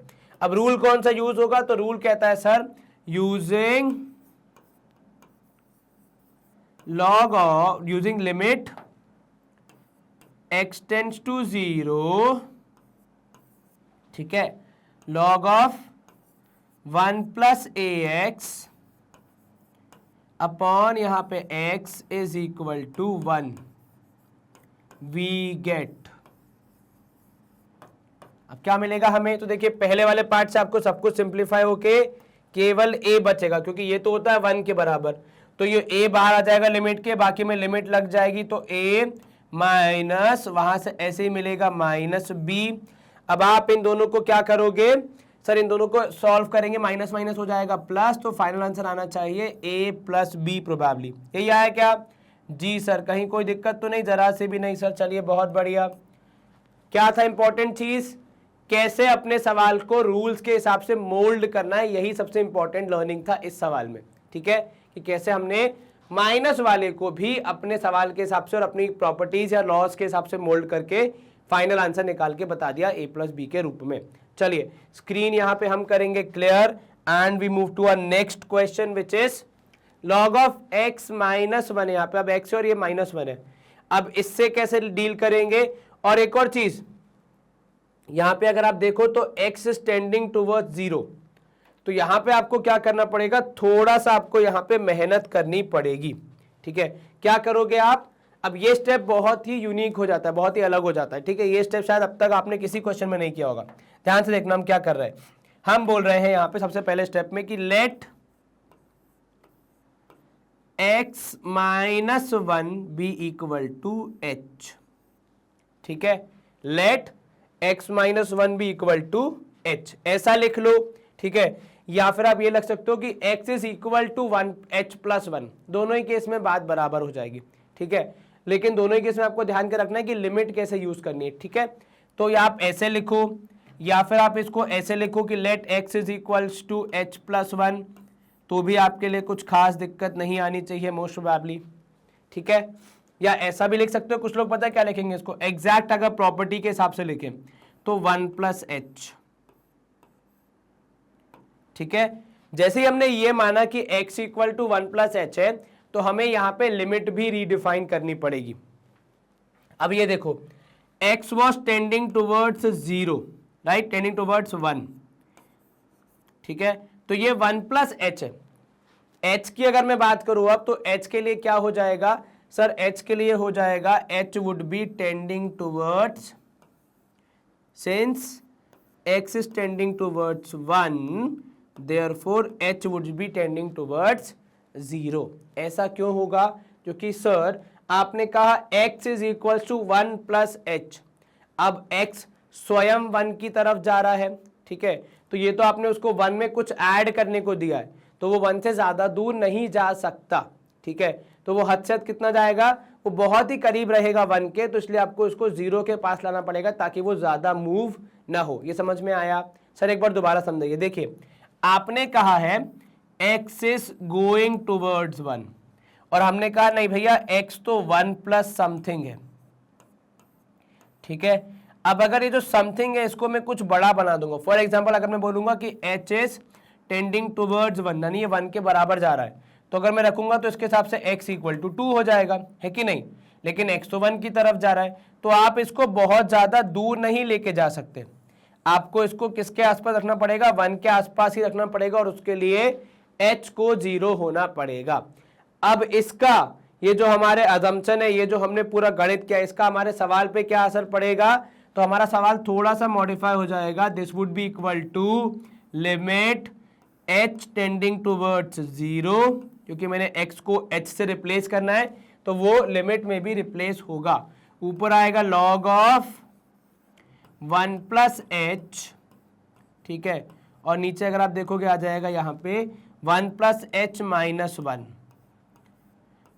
अब रूल कौन सा यूज होगा, तो रूल कहता है sir using log of, using limit x tends to 0, ठीक है, log of 1 plus ax upon यहां पे x is equal to 1, we get. अब क्या मिलेगा हमें, तो देखिए पहले वाले पार्ट से आपको सब कुछ सिंप्लीफाई होके केवल a बचेगा, क्योंकि ये तो होता है 1 के बराबर, तो ये a बाहर आ जाएगा लिमिट के, बाकी में लिमिट लग जाएगी, तो a माइनस वहां से ऐसे ही मिलेगा माइनस b। अब आप इन दोनों को क्या करोगे सर, इन दोनों को सॉल्व करेंगे, माइनस माइनस हो जाएगा प्लस, तो फाइनल आंसर आना चाहिए a प्लस बी, प्रोबेबली यही आया क्या, जी सर। कहीं कोई दिक्कत तो नहीं, जरा से भी नहीं सर। चलिए बहुत बढ़िया। क्या था इंपॉर्टेंट चीज, कैसे अपने सवाल को रूल्स के हिसाब से मोल्ड करना है, यही सबसे इंपॉर्टेंट लर्निंग था इस सवाल में, ठीक है, कि कैसे हमने माइनस वाले को भी अपने सवाल के हिसाब से और अपनी प्रॉपर्टीज या लॉज के हिसाब से मोल्ड करके फाइनल आंसर निकाल के बता दिया a प्लस बी के रूप में। चलिए स्क्रीन यहां पे हम करेंगे clear, and we move to a next question which is log of x minus 1। यहाँ पे अब x और ये माइनस 1 है, अब इससे कैसे डील करेंगे। और एक और चीज यहां पे अगर आप देखो तो x इज टेंडिंग टुवर्ड्स 0, तो यहां पे आपको क्या करना पड़ेगा, थोड़ा सा आपको यहां पे मेहनत करनी पड़ेगी, ठीक है। क्या करोगे आप, अब ये स्टेप बहुत ही यूनिक हो जाता है, बहुत ही अलग हो जाता है, ठीक है। ये स्टेप शायद अब तक आपने किसी क्वेश्चन में नहीं किया होगा। ध्यान से देखना हम क्या कर रहे हैं, हम बोल रहे हैं यहां पे सबसे पहले स्टेप में कि let x minus 1 be equal to h। ठीक है, let x minus 1 be equal to h, ऐसा लिख लो। ठीक है, या फिर आप ये लग सकते हो कि x is equal to 1 h plus 1, दोनों ही केस में बात बराबर हो जाएगी। ठीक है, लेकिन दोनों ही केस में आपको ध्यान के रखना है कि लिमिट कैसे यूज करनी है। ठीक है, तो या आप ऐसे लिखो या फिर आप इसको ऐसे लिखो कि let x is equals to h plus 1, तो भी आपके लिए कुछ खास दिक्कत नहीं आनी चाहिए मोस्ट प्रोबेबली। ठीक है, या ऐसा भी लिख सकते हो, कुछ लोग पता है क्या लिखेंगे इसको, एग्जैक्ट अगर प्रॉपर्टी के हिसाब से लिखें तो 1 प्लस h। ठीक है, जैसे ही हमने ये माना कि x equal to 1 plus h है, तो हमें यहां पे लिमिट भी रीडिफाइन करनी पड़ेगी। अब ये देखो, x was tending towards 0, right, tending towards 1। ठीक है, तो ये 1 प्लस h है। h की अगर मैं बात करूं अब, तो h के लिए क्या हो जाएगा सर, h के लिए हो जाएगा h would be tending towards, since x is tending towards 1, therefore h would be tending towards 0। ऐसा क्यों होगा, क्योंकि सर आपने कहा x is equals to 1 plus h, अब x स्वयं 1 की तरफ जा रहा है। ठीक है, तो ये तो आपने उसको 1 में कुछ ऐड करने को दिया है, तो वो 1 से ज्यादा दूर नहीं जा सकता। ठीक है, तो वो हद से हद कितना जाएगा, वो बहुत ही करीब रहेगा 1 के, तो इसलिए आपको इसको 0 के पास लाना पड़ेगा ताकि वो ज्यादा मूव ना हो। ये समझ में आया सर, एक बार दोबारा समझाइए। देखिए, आपने कहा है x इज गोइंग टूवर्ड्स 1, और हमने कहा नहीं भैया x तो 1 प्लस समथिंग है। ठीक है, अब अगर ये जो समथिंग है इसको मैं कुछ बड़ा बना दूंगा, फॉर एग्जाम्पल अगर मैं बोलूंगा कि h इज टेंडिंग टूवर्ड्स 1, यानी ये 1 के बराबर जा रहा है, तो अगर मैं रखूंगा तो इसके हिसाब से x इक्वल टू 2 हो जाएगा, है कि नहीं। लेकिन x तो 1 की तरफ जा रहा है, तो आप इसको बहुत ज्यादा दूर नहीं लेके जा सकते, आपको इसको किसके आसपास रखना पड़ेगा, 1 के आसपास ही रखना पड़ेगा, और उसके लिए h को 0 होना पड़ेगा। अब इसका ये जो हमारे अजम्पशन है, ये जो हमने पूरा गणित किया, इसका हमारे सवाल पे क्या असर पड़ेगा, तो हमारा सवाल थोड़ा सा मॉडिफाई हो जाएगा। This would be equal to limit h tending towards 0, क्योंकि मैंने x को h से रिप्लेस करना है, तो वो लिमिट में भी रिप्लेस होगा। ऊपर आएगा log ऑफ 1 प्लस h, ठीक है, और नीचे अगर आप देखोगे आ जाएगा यहाँ पे 1 प्लस h माइनस 1।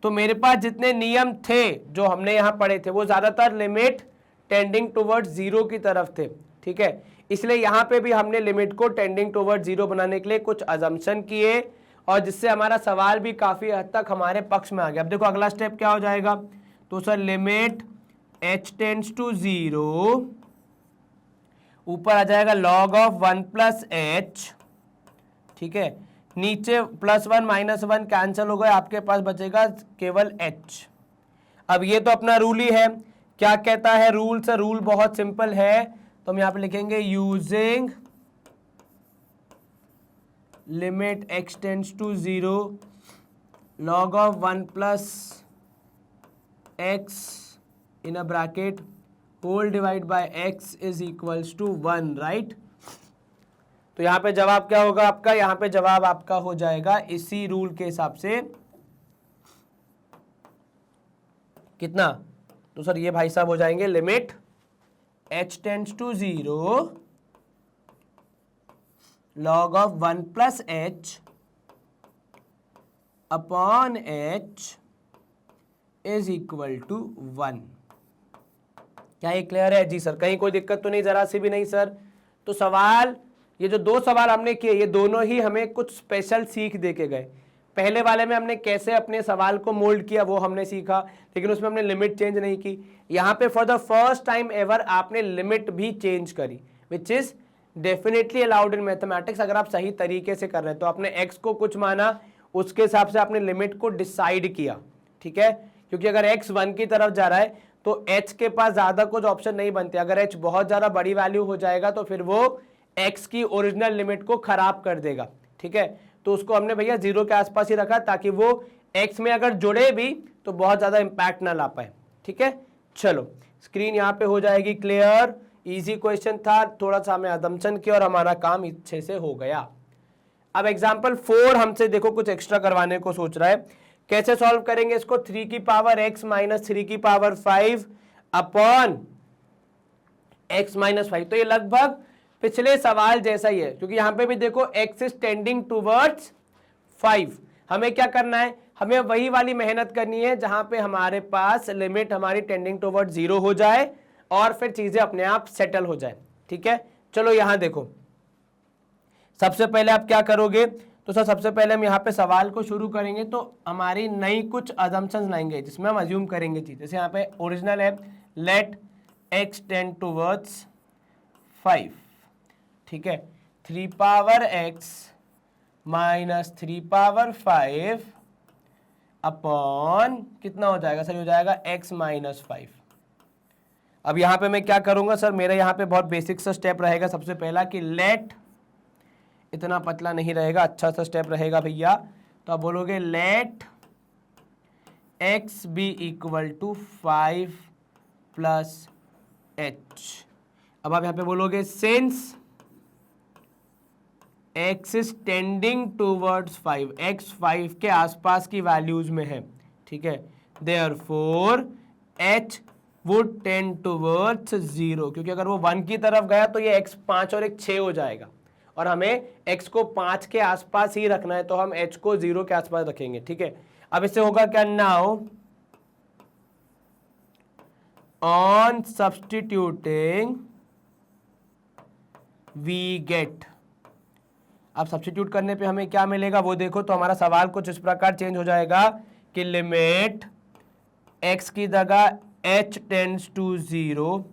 तो मेरे पास जितने नियम थे जो हमने यहाँ पढ़े थे वो ज्यादातर लिमिट टेंडिंग टुवर्ड्स 0 की तरफ थे। ठीक है, इसलिए यहाँ पे भी हमने लिमिट को टेंडिंग टुवर्ड्स 0 बनाने के लिए कुछ अजम्पशन किए, और जिससे हमारा सवाल भी काफी हद तक हमारे पक्ष में आ गया। अब देखो अगला स्टेप क्या हो जाएगा, तो sir limit h tends to 0, ऊपर आ जाएगा log ऑफ 1 प्लस h। ठीक है, नीचे प्लस 1 माइनस 1 कैंसिल हो गए, आपके पास बचेगा केवल h। अब ये तो अपना रूल ही है, क्या कहता है रूल से, रूल बहुत सिंपल है, तो हम यहां पे लिखेंगे using limit x tends to 0 log of 1 plus x in a bracket whole divide by x is equals to 1, right. तो यहां पे जवाब क्या होगा आपका, यहां पे जवाब आपका हो जाएगा इसी रूल के हिसाब से कितना, तो सर ये भाई साहब हो जाएंगे limit h tends to 0 log of 1 plus h upon h is equal to 1। क्या ये क्लियर है? जी सर, कहीं कोई दिक्कत तो नहीं, जरा सी भी नहीं सर। तो सवाल, ये जो दो सवाल हमने किए, ये दोनों ही हमें कुछ स्पेशल सीख दे के गए। पहले वाले में हमने कैसे अपने सवाल को मोल्ड किया वो हमने सीखा, लेकिन उसमें हमने लिमिट चेंज नहीं की। यहाँ पे for the first time ever आपने लिमिट भी चेंज करी, which is definitely allowed in mathematics. अगर आप सही तरीके से कर रहे हैं तो आपने x को कुछ माना, उसके हिसाब से आपने लिमिट को डिसाइड किया। ठीक है, क्योंकि अगर x 1 की तरफ जा रहा है तो h के पास ज्यादा कुछ ऑप्शन नहीं बनते। अगर h बहुत ज्यादा बड़ी वैल्यू हो जाएगा तो फिर वो x की ओरिजिनल लिमिट को खराब कर देगा। ठीक है, तो उसको हमने भैया 0 के आसपास ही रखा ताकि वो x में अगर जुड़े भी तो बहुत ज्यादा इंपैक्ट ना ला पाए। ठीक है, चलो स्क्रीन यहाँ पे हो जाएगी क्लियर। इजी क्वेश्चन था, थोड़ा सा हमें अजम्पशन किया और हमारा काम अच्छे से हो गया। अब एग्जाम्पल 4 हमसे देखो कुछ एक्स्ट्रा करवाने को सोच रहा है, कैसे सॉल्व करेंगे इसको, 3 की पावर x माइनस 3 की पावर 5 अपॉन x माइनस 5। तो ये लगभग पिछले सवाल जैसा ही है, क्योंकि यहां पे भी देखो x इज टेंडिंग टूवर्ड्स 5। हमें क्या करना है, हमें वही वाली मेहनत करनी है जहां पे हमारे पास लिमिट हमारी टेंडिंग टूवर्ड्स 0 हो जाए और फिर चीजें अपने आप सेटल हो जाए। ठीक है, चलो यहां देखो, सबसे पहले आप क्या करोगे, तो सर सबसे पहले हम यहाँ पे सवाल को शुरू करेंगे तो हमारी नई कुछ अजम्पशंस लाएंगे जिसमें हम अज्यूम करेंगे चीज। जैसे यहाँ पे ओरिजिनल है लेट x टेंड टूवर्ड्स 5, ठीक है, 3 power x minus 3 power 5 upon कितना हो जाएगा सर, हो जाएगा x माइनस 5। अब यहाँ पे मैं क्या करूंगा सर, मेरा यहाँ पे बहुत बेसिक सा स्टेप रहेगा सबसे पहला कि लेट, इतना पतला नहीं रहेगा, अच्छा सा स्टेप रहेगा भैया। तो आप बोलोगे let x be equal to 5 plus h। अब आप यहां पे बोलोगे since x is tending towards 5, x 5 के आसपास की वैल्यूज में है, ठीक है, therefore h would tend towards 0, क्योंकि अगर वो 1 की तरफ गया तो ये x 5 और 1 6 हो जाएगा और हमें x को 5 के आसपास ही रखना है, तो हम h को 0 के आसपास रखेंगे। ठीक है, अब इससे होगा क्या, now on substituting we get, अब सब्स्टिट्यूट करने पे हमें क्या मिलेगा वो देखो, तो हमारा सवाल कुछ इस प्रकार चेंज हो जाएगा कि लिमिट x की जगह h टेंड्स टू 0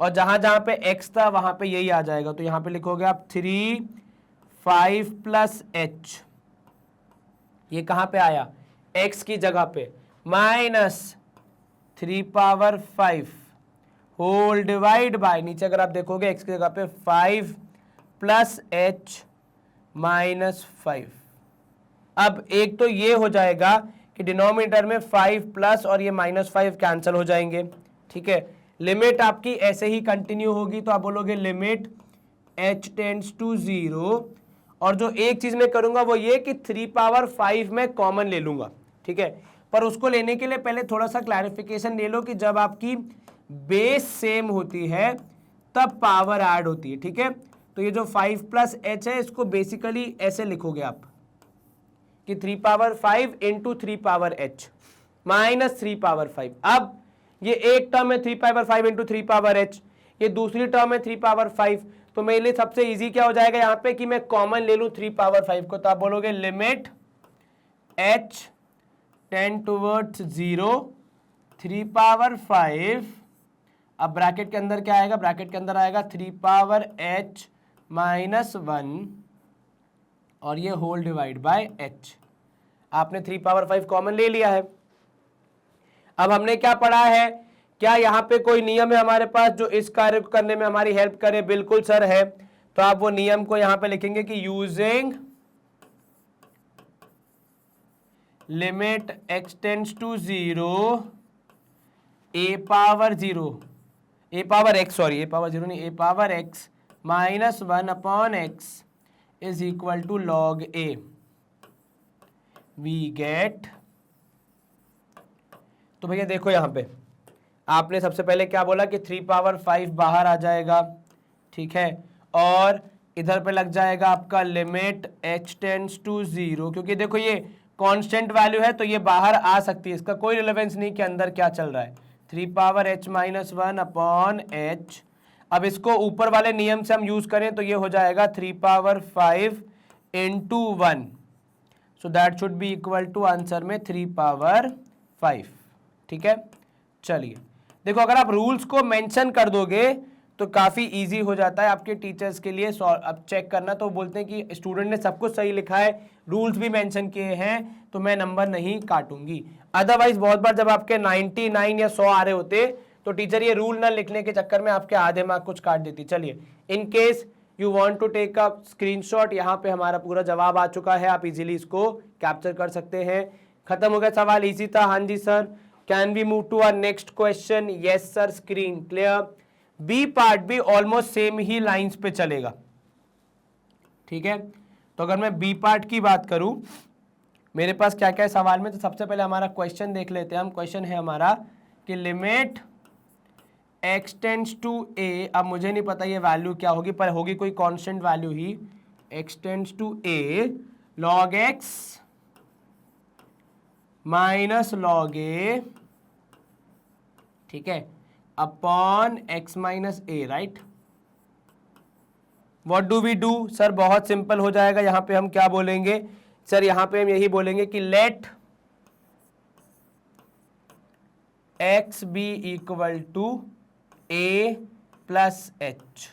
और जहां जहां पे x था वहां पे यही आ जाएगा। तो यहां पे लिखोगे आप 3 5 प्लस h, ये कहां पे आया, x की जगह पे, minus 3 power 5 whole divide by, नीचे अगर आप देखोगे x की जगह पे 5 प्लस h माइनस 5। अब एक तो ये हो जाएगा कि डिनोमिनेटर में 5 प्लस और ये माइनस 5 कैंसिल हो जाएंगे। ठीक है, लिमिट आपकी ऐसे ही कंटिन्यू होगी, तो आप बोलोगे लिमिट h टेंड्स टू 0, और जो एक चीज मैं करूंगा वो ये कि 3 पावर 5 में कॉमन ले लूंगा। ठीक है, पर उसको लेने के लिए पहले थोड़ा सा क्लैरिफिकेशन ले लो कि जब आपकी बेस सेम होती है तब पावर ऐड होती है। ठीक है, तो ये जो 5 प्लस h है इसको बेसिकली ऐसे लिखोगे आप कि 3 power 5 into 3 power h minus 3 power 5। अब ये एक टर्म है 3 पावर 5 इंटू 3 पावर h, ये दूसरी टर्म है 3 पावर 5, तो मेरे लिए सबसे इजी क्या हो जाएगा यहाँ पे कि मैं कॉमन ले लूं 3 पावर 5 को। तो आप बोलोगे limit h tend towards 0 3 power 5, अब ब्रैकेट के अंदर क्या आएगा, ब्रैकेट के अंदर आएगा 3 पावर h माइनस 1 और ये होल डिवाइड बाय h। आपने 3 पावर 5 कॉमन ले लिया है। अब हमने क्या पढ़ा है, क्या यहाँ पे कोई नियम है हमारे पास जो इस कार्य को करने में हमारी हेल्प करे? बिल्कुल सर है। तो आप वो नियम को यहाँ पे लिखेंगे कि using limit x tends to 0 a power 0, a power x, sorry a power 0 नहीं, a power x minus 1 upon x is equal to log a, we get. तो भैया देखो यहां पे आपने सबसे पहले क्या बोला कि 3 पावर 5 बाहर आ जाएगा, ठीक है, और इधर पे लग जाएगा आपका लिमिट h टेंड्स टू 0, क्योंकि देखो ये कांस्टेंट वैल्यू है तो ये बाहर आ सकती है, इसका कोई रिलेवेंस नहीं कि अंदर क्या चल रहा है। 3 power h minus 1 upon h, अब इसको ऊपर वाले नियम से हम यूज करें तो ये हो जाएगा 3 power 5 into 1, so that should be equal to answer में 3 पावर 5। ठीक है, चलिए देखो अगर आप रूल्स को मेंशन कर दोगे तो काफी इजी हो जाता है आपके टीचर्स के लिए। अब चेक करना, तो बोलते हैं कि स्टूडेंट ने सब कुछ सही लिखा है, रूल्स भी मेंशन किए हैं, तो मैं नंबर नहीं काटूंगी। अदरवाइज बहुत बार जब आपके 99 या 100 आ रहे होते तो टीचर ये रूल ना लिखने के चक्कर में आपके आधे मार्क कुछ काट देती। चलिए, in case you want to take a screenshot, यहाँ पे हमारा पूरा जवाब आ चुका है, आप इजीली इसको कैप्चर कर सकते हैं। खत्म हो गया सवाल, इजी था। हाँ जी sir, can we move to our next question? Yes sir, screen clear. B part भी ऑलमोस्ट सेम ही लाइंस पे चलेगा, ठीक है। तो अगर मैं बी पार्ट की बात करूं, मेरे पास क्या क्या है सवाल में, तो सबसे पहले हमारा क्वेश्चन देख लेते हैं हम। क्वेश्चन है हमारा कि limit x tends to a, अब मुझे नहीं पता ये वैल्यू क्या होगी, पर होगी कोई कांस्टेंट वैल्यू ही, x tends to a log x minus log a, ठीक है, upon x minus a, right. What do we do sir, बहुत सिंपल हो जाएगा। यहां पे हम क्या बोलेंगे सर, यहां पे हम यही बोलेंगे कि let x be equal to a plus h,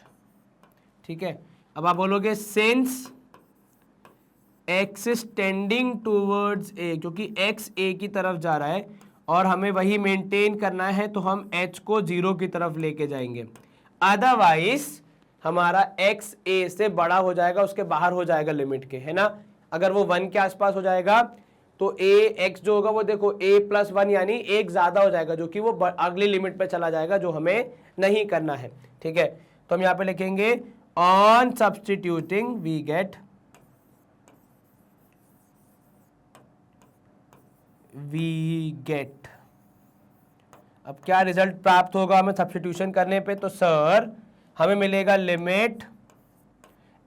ठीक है। अब आप बोलोगे since x is tending towards a, क्योंकि x a की तरफ जा रहा है और हमें वही मेंटेन करना है, तो हम h को 0 की तरफ लेके जाएंगे। अदरवाइज हमारा x a से बड़ा हो जाएगा, उसके बाहर हो जाएगा लिमिट के, है ना। अगर वो 1 के आसपास हो जाएगा तो a x जो होगा वो देखो a प्लस 1 यानी एक ज्यादा हो जाएगा, जो कि वो अगली लिमिट पे चला जाएगा, जो हमें नहीं करना है, ठीक है। तो हम यहाँ पे लिखेंगे ऑन सब्स्टिट्यूटिंग वी गेट, अब क्या रिजल्ट प्राप्त होगा हमें सब्स्टिट्यूशन करने पे, तो सर हमें मिलेगा लिमिट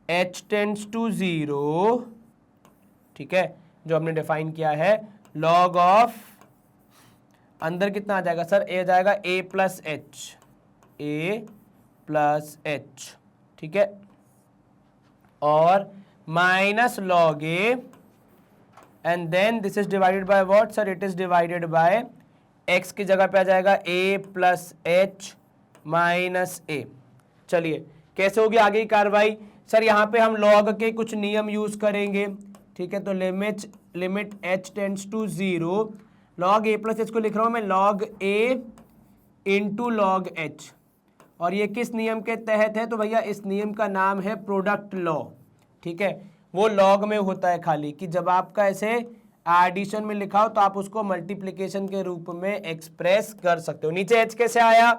h टेंड्स टू 0, ठीक है, जो हमने डिफाइन किया है, log ऑफ अंदर कितना आ जाएगा सर, a जाएगा a प्लस h, ठीक है, और minus log a, and then this is divided by what sir, it is divided by x की जगह पे आ जाएगा a plus h minus a। चलिए कैसे होगी आगे की कार्रवाई सर, यहाँ पे हम log के कुछ नियम यूज करेंगे, ठीक है। तो limit h tends to 0, log a plus h को लिख रहा हूं मैं log a into log h, और ये किस नियम के तहत है, तो भैया इस नियम का नाम है प्रोडक्ट लॉ, ठीक है। वो लॉग में होता है खाली, कि जब आपका ऐसे एडिशन में लिखा हो तो आप उसको मल्टीप्लिकेशन के रूप में एक्सप्रेस कर सकते हो। नीचे h कैसे आया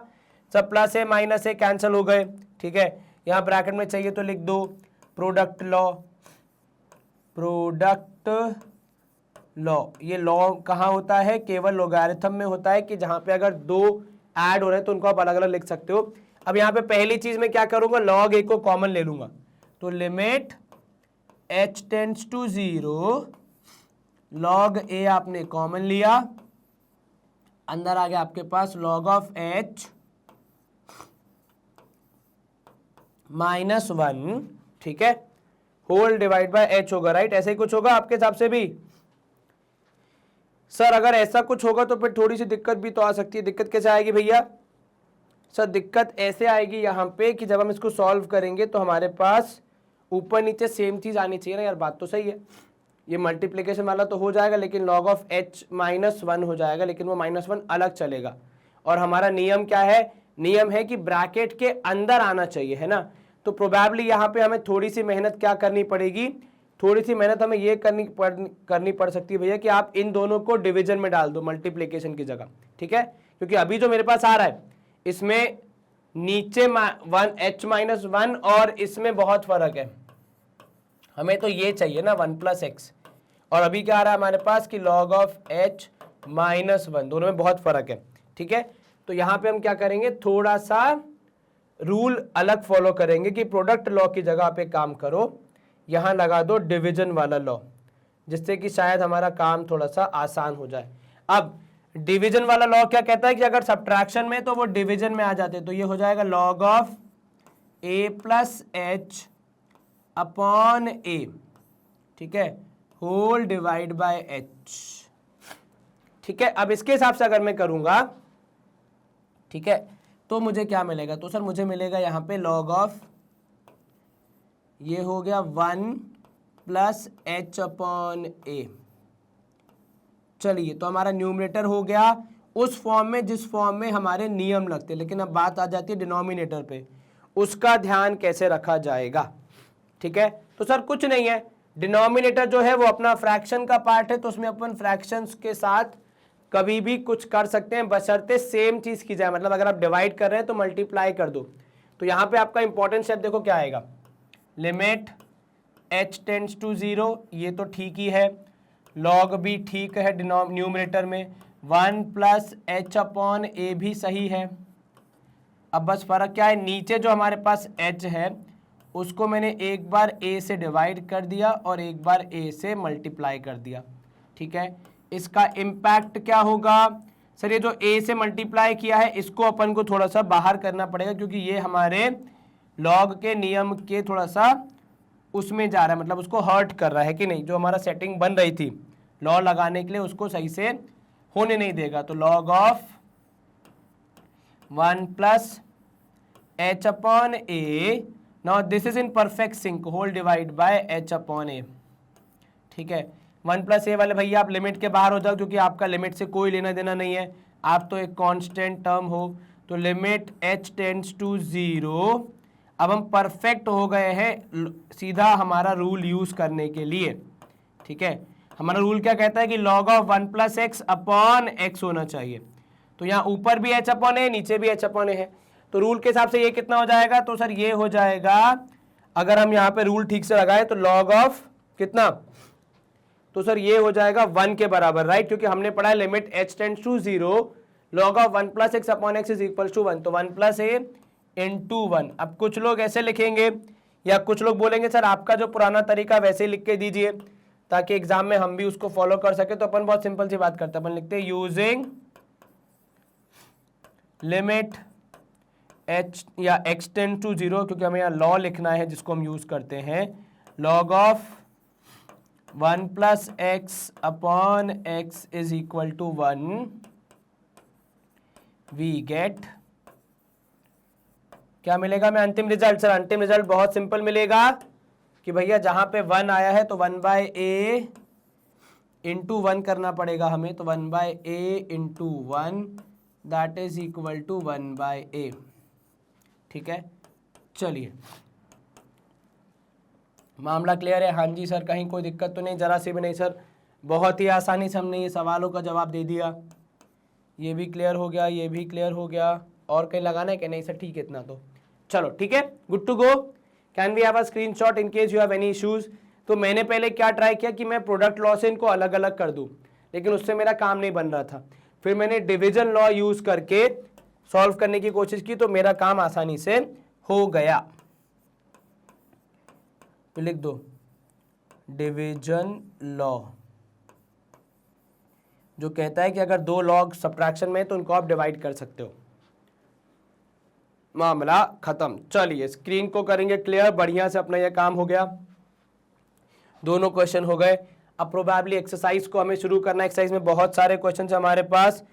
सब, प्लस है माइनस है कैंसिल हो गए, ठीक है। यहाँ ब्रैकेट में चाहिए तो लिख दो प्रोडक्ट लॉ। ये लॉ कहाँ होता है, केवल लॉगरिथम में होता है, कि जहाँ पे अगर दो ऐड हो रहे हैं तो उनको आप अलग अलग लिख सकते हो। अब यहाँ पे पहली चीज मैं क्या करूंगा, log a को कॉमन ले लूंगा, तो limit h tends to 0, log a आपने कॉमन लिया, अंदर आ गया आपके पास log ऑफ h माइनस 1, ठीक है, होल डिवाइड बाय h होगा, राइट। ऐसे ही कुछ होगा आपके हिसाब से भी सर, अगर ऐसा कुछ होगा तो फिर थोड़ी सी दिक्कत भी तो आ सकती है। दिक्कत कैसे आएगी भैया सर, दिक्कत ऐसे आएगी यहाँ पे कि जब हम इसको सॉल्व करेंगे तो हमारे पास ऊपर नीचे सेम चीज आनी चाहिए ना यार, बात तो सही है। ये मल्टीप्लिकेशन वाला तो हो जाएगा, लेकिन log ऑफ h माइनस 1 हो जाएगा, लेकिन वो माइनस 1 अलग चलेगा। और हमारा नियम क्या है, नियम है कि ब्रैकेट के अंदर आना चाहिए, है ना। तो प्रोबेबली यहाँ पे हमें थोड़ी सी मेहनत क्या करनी पड़ेगी, थोड़ी सी मेहनत हमें ये करनी पड़ सकती है भैया कि आप इन दोनों को डिवीजन में डाल दो मल्टीप्लिकेशन की जगह, ठीक है। क्योंकि अभी जो मेरे पास आ रहा है इसमें नीचे 1 h माइनस 1 और इसमें बहुत फर्क है, हमें तो ये चाहिए ना 1 प्लस एक्स, और अभी क्या आ रहा है हमारे पास कि log ऑफ h माइनस 1, दोनों में बहुत फर्क है, ठीक है। तो यहाँ पे हम क्या करेंगे, थोड़ा सा रूल अलग फॉलो करेंगे कि प्रोडक्ट लॉ की जगह पे काम करो, यहाँ लगा दो डिवीजन वाला लॉ, जिससे कि शायद हमारा काम थोड़ा सा आसान हो जाए। अब डिवीजन वाला लॉ क्या कहता है कि अगर सब्ट्रैक्शन में तो वो डिवीजन में आ जाते, तो ये हो जाएगा log of a plus h upon a, ठीक है, होल डिवाइड बाय h, ठीक है। अब इसके हिसाब से अगर मैं करूंगा, ठीक है, तो मुझे क्या मिलेगा, तो सर मुझे मिलेगा यहाँ पे log ऑफ, ये हो गया 1 प्लस h अपॉन a। चलिए, तो हमारा न्यूमरेटर हो गया उस फॉर्म में जिस फॉर्म में हमारे नियम लगते हैं, लेकिन अब बात आ जाती है डिनोमिनेटर पे, उसका ध्यान कैसे रखा जाएगा, ठीक है। तो सर कुछ नहीं है, डिनोमिनेटर जो है वो अपना फ्रैक्शन का पार्ट है, तो उसमें अपन फ्रैक्शंस के साथ कभी भी कुछ कर सकते हैं, बशर्ते सेम चीज की जाए। मतलब अगर आप डिवाइड कर रहे हैं तो मल्टीप्लाई कर दो। तो यहाँ पे आपका इंपॉर्टेंट स्टेप देखो क्या आएगा, लिमिट h टेंड्स टू 0, ये तो ठीक ही है, लॉग भी ठीक है न्यूमरेटर में, 1 प्लस एच अपॉन ए भी सही है। अब बस फर्क क्या है, नीचे जो हमारे पास h है उसको मैंने एक बार a से डिवाइड कर दिया और एक बार a से मल्टीप्लाई कर दिया, ठीक है। इसका इम्पैक्ट क्या होगा सर, ये जो a से मल्टीप्लाई किया है इसको अपन को थोड़ा सा बाहर करना पड़ेगा, क्योंकि ये हमारे लॉग के नियम के थोड़ा सा उसमें जा रहा है, मतलब उसको हर्ट कर रहा है कि नहीं, जो हमारा सेटिंग बन रही थी लॉ लगाने के लिए उसको सही से होने नहीं देगा। तो log of 1 plus H upon A, now this is in perfect sync, whole divide by H upon A, ठीक है। 1 प्लस ए वाले भैया आप लिमिट के बाहर हो जाओ, क्योंकि आपका लिमिट से कोई लेना देना नहीं है, आप तो एक कांस्टेंट टर्म हो। तो लिमिट h टेंड्स टू 0। अब हम परफेक्ट हो गए हैं सीधा हमारा रूल यूज करने के लिए, ठीक है। हमारा रूल क्या कहता है कि log of 1 plus x upon x होना चाहिए। तो यहाँ ऊपर भी h अपॉन ए, नीचे भी h अपॉन ए है, तो रूल के हिसाब से ये कितना हो जाएगा, तो सर ये हो जाएगा, अगर हम यहाँ पे रूल ठीक से लगाए तो लॉग ऑफ कितना, तो सर ये हो जाएगा 1 के बराबर, राइट, क्योंकि हमने पढ़ा है limit h tends to 0, log of 1 plus x upon x is equal to 1, तो 1 प्लस ए इंटू 1। अब कुछ लोग ऐसे लिखेंगे या कुछ लोग बोलेंगे सर आपका जो पुराना तरीका वैसे ही लिख के दीजिए ताकि एग्जाम में हम भी उसको फॉलो कर सके। तो अपन बहुत सिंपल सी बात करते हैं, अपन लिखते हैं यूजिंग लिमिट h या x टेंड टू 0, क्योंकि हमें यहाँ लॉ लिखना है जिसको हम यूज करते हैं, log of 1 plus x upon x is equal to 1, we get क्या मिलेगा मैं अंतिम रिजल्ट, सर अंतिम रिजल्ट बहुत सिंपल मिलेगा कि भैया जहां पे 1 आया है तो 1 बाय ए इंटू 1 करना पड़ेगा हमें, तो 1 by A into 1 that is equal to 1 by A, ठीक है। चलिए मामला क्लियर है, हाँ जी सर कहीं कोई दिक्कत तो नहीं, जरा सी भी नहीं सर, बहुत ही आसानी से हमने ये सवालों का जवाब दे दिया। ये भी क्लियर हो गया, ये भी क्लियर हो गया, और कहीं लगाना है कि नहीं सर, ठीक है इतना तो चलो ठीक है, good to go. Can we have a screenshot in case you have any issues. तो मैंने पहले क्या ट्राई किया कि मैं प्रोडक्ट लॉ से इनको अलग अलग कर दूं, लेकिन उससे मेरा काम नहीं बन रहा था। फिर मैंने डिवीजन लॉ यूज करके सॉल्व करने की कोशिश की, तो मेरा काम आसानी से हो गया। तो लिख दो डिवीजन लॉ, जो कहता है कि अगर दो लॉग सब्ट्रैक्शन में है तो उनको आप डिवाइड कर सकते हो। मामला खत्म। चलिए स्क्रीन को करेंगे क्लियर, बढ़िया से अपना यह काम हो गया, दोनों क्वेश्चन हो गए। अब प्रोबेबली एक्सरसाइज को हमें शुरू करना है। एक्सरसाइज में बहुत सारे क्वेश्चन हमारे पास,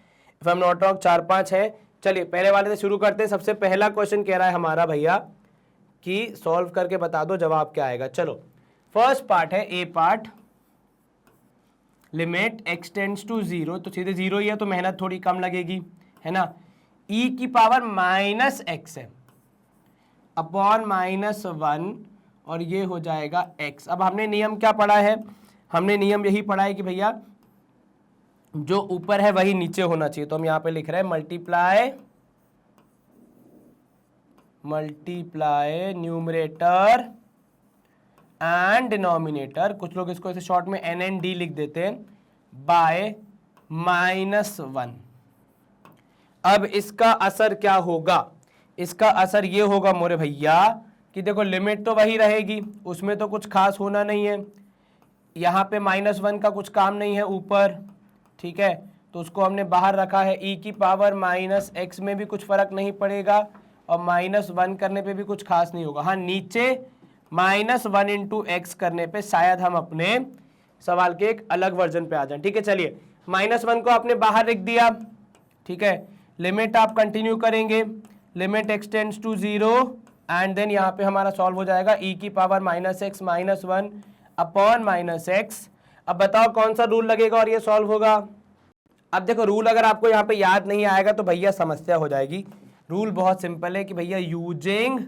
if I am not wrong 4-5 हैं। चलिए पहले वाले से शुरू करते हैं। सबसे पहला क्वेश्चन कह रहा है हमारा भैया कि सॉल्व करके बता दो जवाब क्या आएगा। चलो फर्स्ट पार्ट है A part, limit x tends to 0, तो सीधे 0 ही है तो मेहनत थोड़ी कम लगेगी, है ना। e की पावर माइनस एक्स है अपॉन -1 और ये हो जाएगा x। अब हमने नियम क्या पढ़ा है, हमने नियम यही पढ़ा है कि भैया जो ऊपर है वही नीचे होना चाहिए। तो हम यहाँ पे लिख रहे हैं मल्टीप्लाई न्यूमरेटर एंड डिनोमिनेटर, कुछ लोग इसको ऐसे शॉर्ट में NND लिख देते हैं, बाय -1। अब इसका असर क्या होगा, इसका असर ये होगा मोरे भैया कि देखो लिमिट तो वही रहेगी, उसमें तो कुछ खास होना नहीं है, यहाँ पे -1 का कुछ काम नहीं है ऊपर, ठीक है, तो उसको हमने बाहर रखा है। e की पावर -x में भी कुछ फर्क नहीं पड़ेगा और -1 करने पे भी कुछ खास नहीं होगा। हाँ नीचे -1 इंटू एक्स करने पे शायद हम अपने सवाल के एक अलग वर्जन पे आ जाएं, ठीक है। चलिए -1 को आपने बाहर रख दिया, ठीक है। लिमिट आप कंटिन्यू करेंगे, limit x tends to 0 and then यहाँ पे हमारा सॉल्व हो जाएगा e की पावर -x -1 अपॉन -x। अब बताओ कौन सा रूल लगेगा और ये सॉल्व होगा। अब देखो रूल अगर आपको यहाँ पे याद नहीं आएगा तो भैया समस्या हो जाएगी। रूल बहुत सिंपल है कि भैया यूजिंग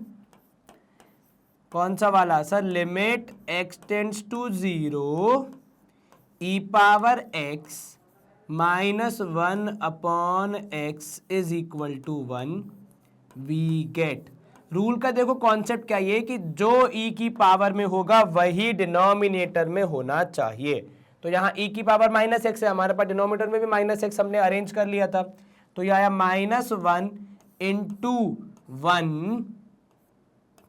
कौन सा वाला sir, limit x tends to 0 e power x -1 upon x is equal to 1, we get. Rule का देखो कॉन्सेप्ट क्या ये कि जो e की पावर में होगा वही डिनोमिनेटर में होना चाहिए। तो यहाँ e की पावर माइनस एक्स है, हमारे पास डिनोमिनेटर में भी माइनस एक्स हमने अरेंज कर लिया था, तो ये आया -1 इंटू 1,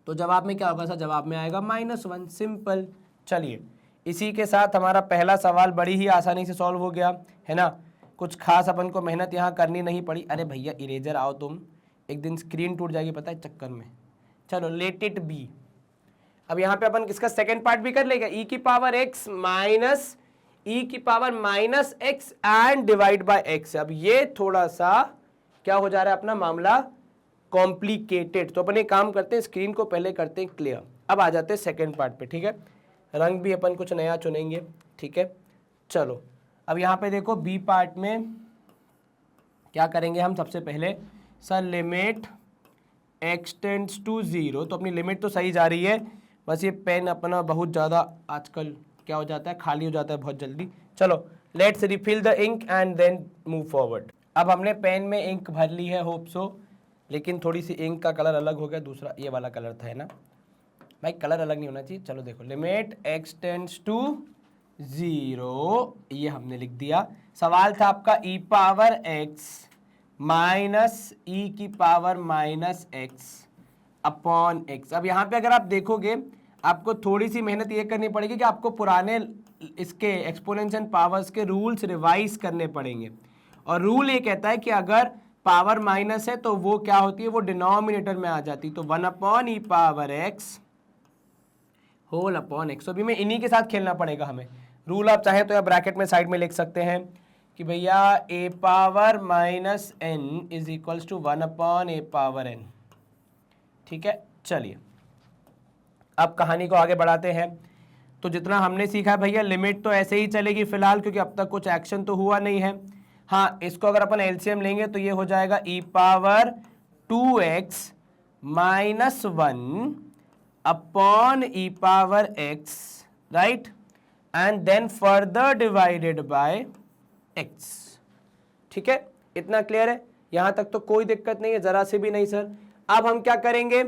तो जवाब में क्या होगा सर, जवाब में आएगा -1, सिंपल। चलिए इसी के साथ हमारा पहला सवाल बड़ी ही आसानी से सॉल्व हो गया है ना, कुछ खास अपन को मेहनत यहाँ करनी नहीं पड़ी। अरे भैया इरेजर आओ, तुम एक दिन स्क्रीन टूट जाएगी पता है चक्कर में। चलो लेट इट बी। अब यहाँ पे अपन इसका सेकंड पार्ट भी कर लेगा, e की पावर x माइनस e की power minus x and divide by x। अब ये थोड़ा सा क्या हो जा रहा है अपना मामला कॉम्प्लिकेटेड, तो अपन एक काम करते हैं, स्क्रीन को पहले करते हैं क्लियर। अब आ जाते हैं सेकंड पार्ट पे, ठीक है। रंग भी अपन कुछ नया चुनेंगे, ठीक है। चलो अब यहाँ पे देखो बी पार्ट में क्या करेंगे हम, सबसे पहले sir limit x tends to 0, तो अपनी लिमिट तो सही जा रही है, बस ये पेन अपना बहुत ज़्यादा आजकल क्या हो जाता है, खाली हो जाता है बहुत जल्दी। चलो let's refill the ink and then move forward. अब हमने पेन में इंक भर ली है, होप सो, लेकिन थोड़ी सी इंक का कलर अलग हो गया, दूसरा ये वाला कलर था है ना भाई, कलर अलग नहीं होना चाहिए। चलो देखो लिमिट x टेंड्स टू 0, ये हमने लिख दिया। सवाल था आपका e पावर x माइनस ई की power minus x upon x. अब यहाँ पे अगर आप देखोगे आपको थोड़ी सी मेहनत ये करनी पड़ेगी कि आपको पुराने इसके एक्सपोनेंशियल पावर्स के रूल्स रिवाइज करने पड़ेंगे, और रूल ये कहता है कि अगर पावर माइनस है तो वो क्या होती है, वो डिनोमिनेटर में आ जाती है, तो 1 अपॉन ई power X whole upon X. अभी में इन्हीं के साथ खेलना पड़ेगा हमें। रूल आप चाहे तो या ब्रैकेट में साइड में लिख सकते हैं कि भैया A power minus N is equals to 1 upon A power N, ठीक है। चलिए अब कहानी को आगे बढ़ाते हैं। तो जितना हमने सीखा है भैया, लिमिट तो ऐसे ही चलेगी फिलहाल, क्योंकि अब तक कुछ एक्शन तो हुआ नहीं है। हाँ, इसको अगर अपन एलसीएम लेंगे तो ये हो जाएगा e power 2x minus 1 upon E power x, right, and then further divided by x, ठीक है। इतना क्लियर है, यहां तक तो कोई दिक्कत नहीं है, जरा से भी नहीं सर। अब हम क्या करेंगे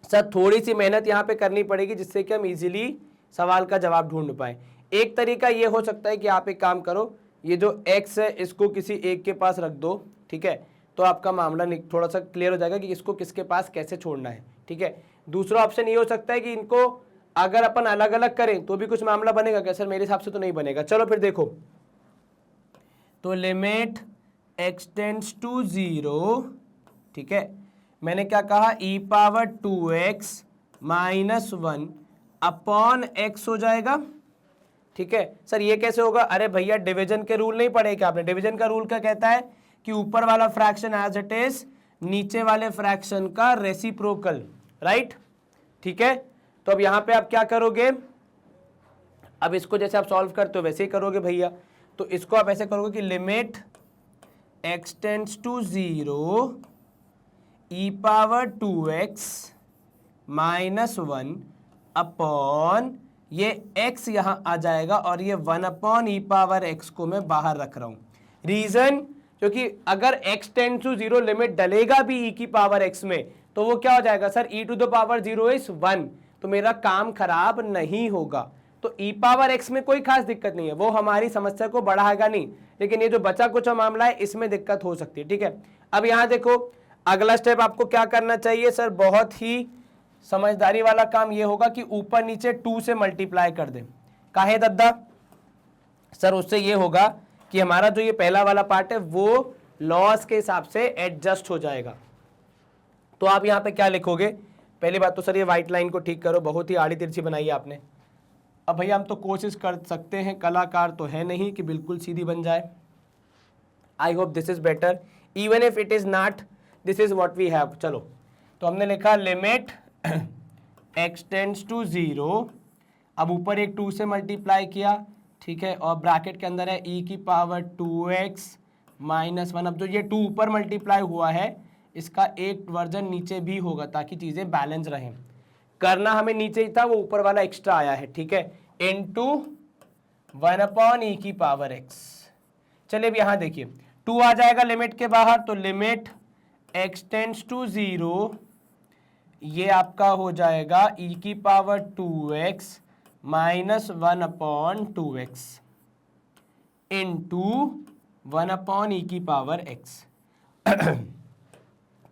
सर, थोड़ी सी मेहनत यहाँ पे करनी पड़ेगी जिससे कि हम इजीली सवाल का जवाब ढूंढ पाए। एक तरीका ये हो सकता है कि आप एक काम करो, ये जो x है इसको किसी एक के पास रख दो, ठीक है, तो आपका मामला थोड़ा सा क्लियर हो जाएगा कि इसको किसके पास कैसे छोड़ना है, ठीक है। दूसरा ऑप्शन ये हो सकता है कि इनको अगर अपन अलग अलग करें तो भी कुछ मामला बनेगा क्या सर, मेरे हिसाब से तो नहीं बनेगा। चलो फिर देखो, तो लिमिट x टेंड्स टू 0, ठीक है, मैंने क्या कहा e power 2x minus 1 upon x हो जाएगा, ठीक है। सर ये कैसे होगा, अरे भैया डिवीजन के रूल नहीं पढ़े क्या आपने, डिवीजन का रूल क्या कहता है कि ऊपर वाला फ्रैक्शन एज इट इज नीचे वाले फ्रैक्शन का रेसिप्रोकल, राइट, ठीक है। तो अब यहां पे आप क्या करोगे, अब इसको जैसे आप सॉल्व करते हो वैसे ही करोगे भैया, तो इसको आप ऐसे करोगे कि limit x tends to 0 e power 2x minus 1 upon ये x यहां आ जाएगा, और ये 1 अपॉन ई पावर x को मैं बाहर रख रहा हूं। रीजन, क्योंकि अगर x टेंड्स टू 0 लिमिट डलेगा भी e की पावर x में तो वो क्या हो जाएगा sir, e to the power 0 is 1, तो मेरा काम खराब नहीं होगा। तो e पावर x में कोई खास दिक्कत नहीं है, वो हमारी समस्या को बढ़ाएगा नहीं, लेकिन ये जो बचा कुछ मामला है इसमें दिक्कत हो सकती है, ठीक है। अब यहां देखो अगला स्टेप आपको क्या करना चाहिए सर, बहुत ही समझदारी वाला काम ये होगा कि ऊपर नीचे 2 से मल्टीप्लाई कर दें। काहे दद्दा सर, उससे ये होगा कि हमारा जो ये पहला वाला पार्ट है वो लॉस के हिसाब से एडजस्ट हो जाएगा। तो आप यहाँ पे क्या लिखोगे, पहली बात तो सर ये व्हाइट लाइन को ठीक करो, बहुत ही आड़ी तिरछी बनाई है आपने। अब भैया हम तो कोशिश कर सकते हैं, कलाकार तो है नहीं कि बिल्कुल सीधी बन जाए। I hope this is better, even if it is not, this is what we have. चलो तो हमने लिखा लिमिट x टेंड्स टू 0, अब ऊपर एक 2 से मल्टीप्लाई किया, ठीक है, और ब्रैकेट के अंदर है e की पावर 2x माइनस 1। अब जो ये 2 ऊपर मल्टीप्लाई हुआ है इसका एक वर्जन नीचे भी होगा ताकि चीजें बैलेंस रहें। करना हमें नीचे ही था, वो ऊपर वाला एक्स्ट्रा आया है, ठीक है, इनटू 1 अपॉन ई की पावर x। चलिए अब यहां देखिए 2 आ जाएगा लिमिट के बाहर, तो लिमिट x टेंड्स टू 0 ये आपका हो जाएगा e की power 2x -1/2x into 1/e⁻x।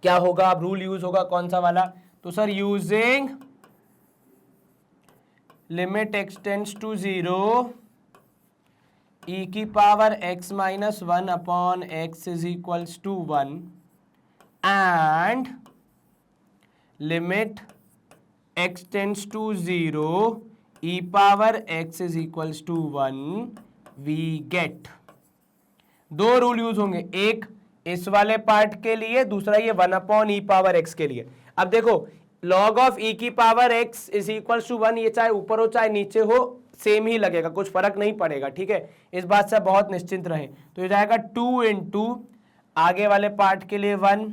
क्या होगा, अब रूल यूज होगा कौन सा वाला, तो sir using limit x tends to 0 e⁻x - 1/x is equals to 1 and limit x tends to 0 e⁻x is equals to 1, we get. दो रूल यूज होंगे, एक इस वाले पार्ट के लिए, दूसरा ये 1/e⁻x के लिए। अब देखो log of e⁻x is equal to 1, ये चाहे ऊपर हो चाहे नीचे हो सेम ही लगेगा, कुछ फर्क नहीं पड़ेगा, ठीक है, इस बात से बहुत निश्चिंत रहे। तो ये जाएगा 2 इंटू आगे वाले पार्ट के लिए 1,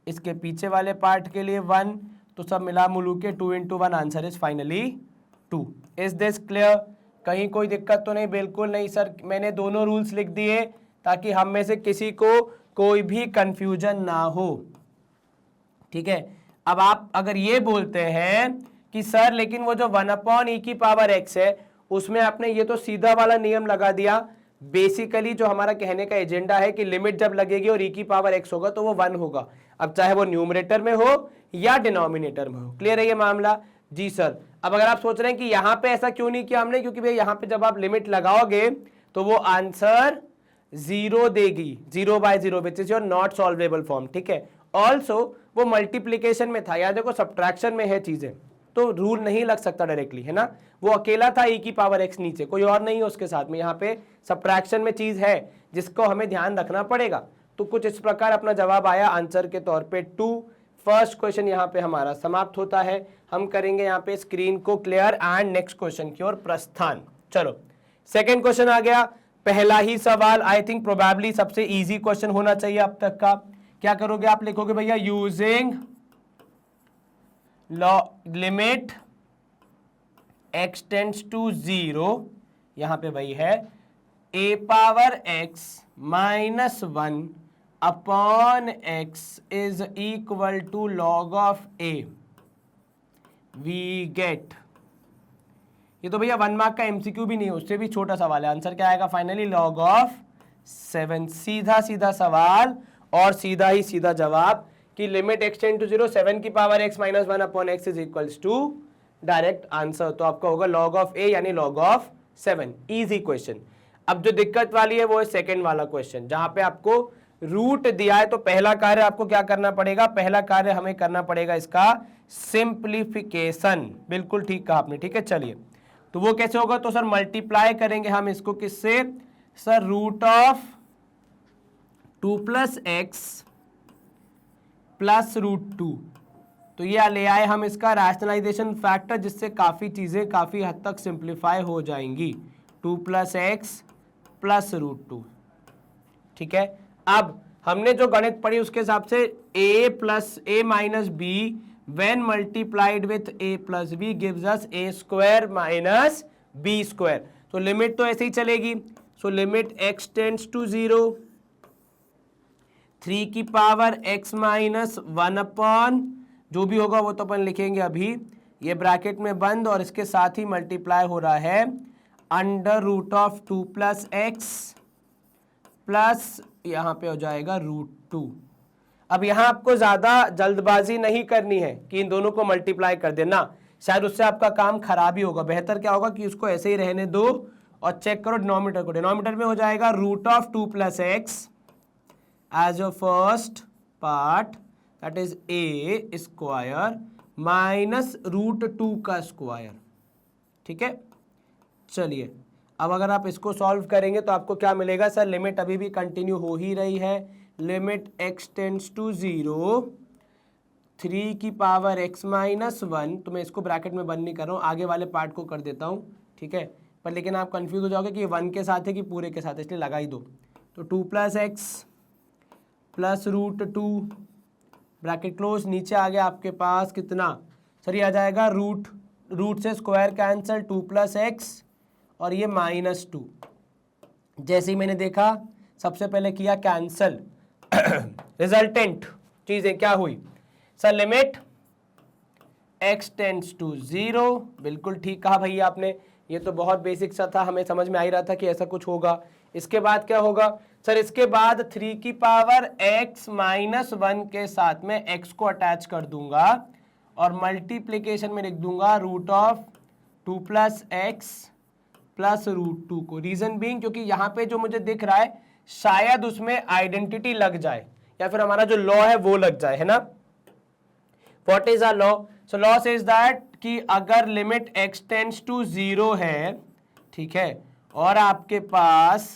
इसके पीछे वाले पार्ट के लिए 1, तो सब मिला मुलू के 2 into 1 answer is finally 2। Is this clear? कहीं कोई दिक्कत तो नहीं? बिल्कुल नहीं सर, मैंने दोनों रूल्स लिख दिए ताकि हम में से किसी को कोई भी कंफ्यूजन ना हो, ठीक है। अब आप अगर ये बोलते हैं कि सर लेकिन वो जो 1/e⁻x है उसमें आपने ये तो सीधा वाला नियम लगा दिया, बेसिकली जो हमारा कहने का एजेंडा है कि लिमिट जब लगेगी और e⁻x होगा तो वो 1 होगा, अब चाहे वो न्यूमरेटर में हो या डिनोमिनेटर में हो। क्लियर है ये मामला? जी सर। अब अगर आप सोच रहे हैं कि यहाँ पे ऐसा क्यों नहीं किया हमने, क्योंकि भैया यहाँ पे जब आप लिमिट लगाओगे तो वो आंसर 0 देगी, 0/0 which is your not solvable form, ठीक है। ऑल्सो वो मल्टीप्लीकेशन में था, या देखो सब्ट्रैक्शन में है चीजें, तो रूल नहीं लग सकता डायरेक्टली, है ना। वो अकेला था e⁻x नीचे, कोई और नहीं है उसके साथ में, यहाँ पे सब्ट्रैक्शन में चीज है जिसको हमें ध्यान रखना पड़ेगा। तो कुछ इस प्रकार अपना जवाब आया आंसर के तौर पे 2। फर्स्ट क्वेश्चन यहाँ पे हमारा समाप्त होता है। हम करेंगे यहाँ पे स्क्रीन को क्लियर एंड नेक्स्ट क्वेश्चन की ओर प्रस्थान। चलो सेकेंड क्वेश्चन आ गया, पहला ही सवाल, आई थिंक प्रोबेबली सबसे इजी क्वेश्चन होना चाहिए अब तक का। क्या करोगे आप, लिखोगे भैया using limit x tends to 0, यहां पे वही है a⁻x - 1/x is equal to log of a, we get. ये तो भैया 1 मार्क का एमसीक्यू भी नहीं है, उससे भी छोटा सवाल है। आंसर क्या आएगा फाइनली, log ऑफ 7। सीधा सीधा सवाल और सीधा ही सीधा जवाब कि limit x tend to 0 7⁻x - 1/x is equals to direct answer, तो आपका होगा log ऑफ a यानी log ऑफ 7। Easy question. अब जो दिक्कत वाली है वो है सेकंड वाला क्वेश्चन, जहां पे आपको रूट दिया है। तो पहला कार्य आपको क्या करना पड़ेगा, पहला कार्य हमें करना पड़ेगा इसका सिंप्लीफिकेशन। बिल्कुल ठीक कहा आपने, ठीक है। चलिए तो वो कैसे होगा, तो सर मल्टीप्लाई करेंगे हम इसको किससे, सर रूट ऑफ 2 + x + √2। तो ये ले आए हम इसका रैशनलाइजेशन फैक्टर, जिससे काफ़ी चीज़ें काफ़ी हद तक सिंप्लीफाई हो जाएंगी। 2 + x + √2, ठीक है। अब हमने जो गणित पढ़ी उसके हिसाब से a + a - b when multiplied with a + b gives us a² - b²। तो लिमिट तो ऐसे ही चलेगी। So limit x tends to 0 3⁻x - 1 जो भी होगा वो तो अपन लिखेंगे अभी, ये ब्रैकेट में बंद, और इसके साथ ही मल्टीप्लाई हो रहा है √2 + x प्लस यहाँ पे हो जाएगा √2। अब यहाँ आपको ज्यादा जल्दबाजी नहीं करनी है कि इन दोनों को मल्टीप्लाई कर देना, शायद उससे आपका काम खराब ही होगा। बेहतर क्या होगा कि उसको ऐसे ही रहने दो और चेक करो डिनोमिनेटर को। डिनोमिनेटर में हो जाएगा √2 + x as your first part, that is a² minus √2 का स्क्वायर, ठीक है। चलिए अब अगर आप इसको सॉल्व करेंगे तो आपको क्या मिलेगा, सर लिमिट अभी भी कंटिन्यू हो ही रही है। Limit x tends to 0 3⁻x - 1, तो मैं इसको ब्रैकेट में बंद नहीं कर रहा हूँ, आगे वाले पार्ट को कर देता हूँ, ठीक है। पर लेकिन आप कंफ्यूज हो जाओगे कि ये 1 के साथ है कि पूरे के साथ है, इसलिए लगा ही दो। तो 2 + x + √2 ब्रैकेट क्लोज, नीचे आ गया आपके पास कितना, सर ये आ जाएगा रूट से स्क्वायर कैंसिल 2 + x और ये -2। जैसे ही मैंने देखा सबसे पहले किया कैंसल, रिजल्टेंट चीजें क्या हुई, sir limit x tends to 0, बिल्कुल ठीक कहा भैया आपने, ये तो बहुत बेसिक सा था, हमें समझ में आ ही रहा था कि ऐसा कुछ होगा। इसके बाद क्या होगा सर, इसके बाद 3 की पावर x माइनस 1 के साथ में x को अटैच कर दूंगा और मल्टीप्लीकेशन में लिख दूंगा root of 2 plus x plus root 2 को। रीजन बीइंग क्योंकि यहाँ पे जो मुझे दिख रहा है शायद उसमें आइडेंटिटी लग जाए या फिर हमारा जो लॉ है वो लग जाए, है ना। What is a law? So law says that कि अगर लिमिट x टेंड्स टू 0 है, ठीक है, और आपके पास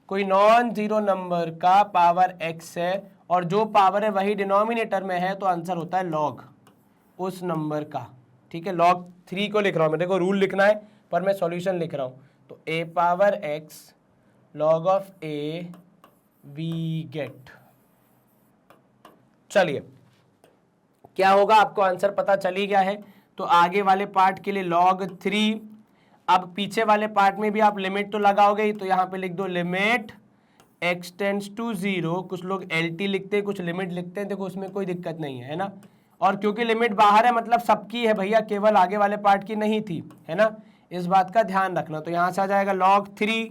कोई नॉन जीरो नंबर का पावर x है और जो पावर है वही डिनोमिनेटर में है, तो आंसर होता है लॉग उस नंबर का, ठीक है। लॉग 3 को लिख रहा हूं मैं, देखो रूल लिखना है पर मैं सॉल्यूशन लिख रहा हूं, तो a power x log of a we get. चलिए क्या होगा, आपको आंसर पता चली गया है, तो आगे वाले पार्ट के लिए log 3। अब पीछे वाले पार्ट में भी आप लिमिट तो लगाओगे ही, तो यहां पे लिख दो लिमिट x टेंड्स टू 0। कुछ लोग LT लिखते हैं, कुछ लिमिट लिखते हैं, देखो उसमें कोई दिक्कत नहीं है ना। और क्योंकि लिमिट बाहर है मतलब सबकी है भैया, केवल आगे वाले पार्ट की नहीं थी, है ना, इस बात का ध्यान रखना। तो यहां से आ जाएगा log 3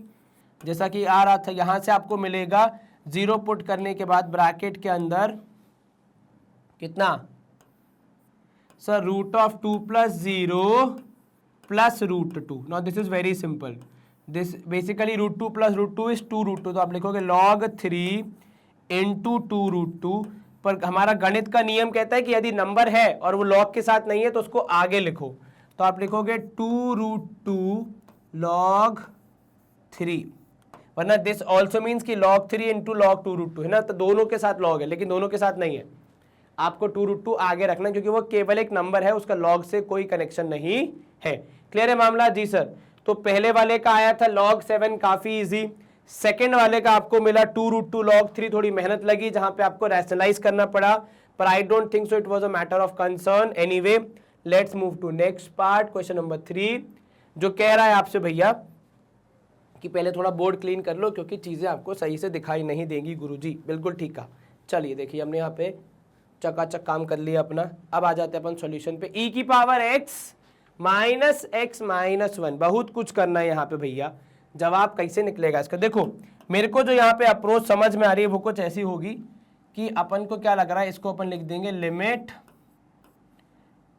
जैसा कि आ रहा था, यहां से आपको मिलेगा 0 पुट करने के बाद ब्रैकेट के अंदर कितना sir, root of 2 plus 0 plus root 2। Now this is very simple, this basically root 2 plus root 2 is 2 root 2, तो आप लिखोगे log 3 इंटू 2 रूट 2। पर हमारा गणित का नियम कहता है कि यदि नंबर है और वो लॉग के साथ नहीं है तो उसको आगे लिखो, तो आप लिखोगे 2 रूट 2 log 3, वरना दिस ऑल्सो मीन्स कि log 3 इंटू log 2 रूट 2 है ना, तो दोनों के साथ लॉग है, लेकिन दोनों के साथ नहीं है, आपको 2 रूट 2 आगे रखना क्योंकि वो केवल एक नंबर है, उसका लॉग से कोई कनेक्शन नहीं है। क्लियर है मामला? जी सर। तो पहले वाले का आया था log 7, काफी इजी। सेकेंड वाले का आपको मिला 2 रूट 2 log 3, थोड़ी मेहनत लगी जहां पे आपको रैशनलाइज करना पड़ा, पर I don't think so it was a matter of concern. Anyway let's move to next part, question number 3, जो कह रहा है आपसे भैया कि पहले थोड़ा बोर्ड क्लीन कर लो क्योंकि चीजें आपको सही से दिखाई नहीं देंगी। गुरुजी बिल्कुल ठीक कहा। चलिए देखिए हमने यहाँ पे चकाचक काम कर लिया अपना। अब आ जाते हैं अपन सॉल्यूशन पे। e की power x minus x minus 1, बहुत कुछ करना है यहाँ पे भैया। जवाब कैसे निकलेगा इसका? देखो मेरे को जो यहाँ पे अप्रोच समझ में आ रही है वो कुछ ऐसी होगी कि अपन को क्या लग रहा है, इसको अपन लिख देंगे लिमिट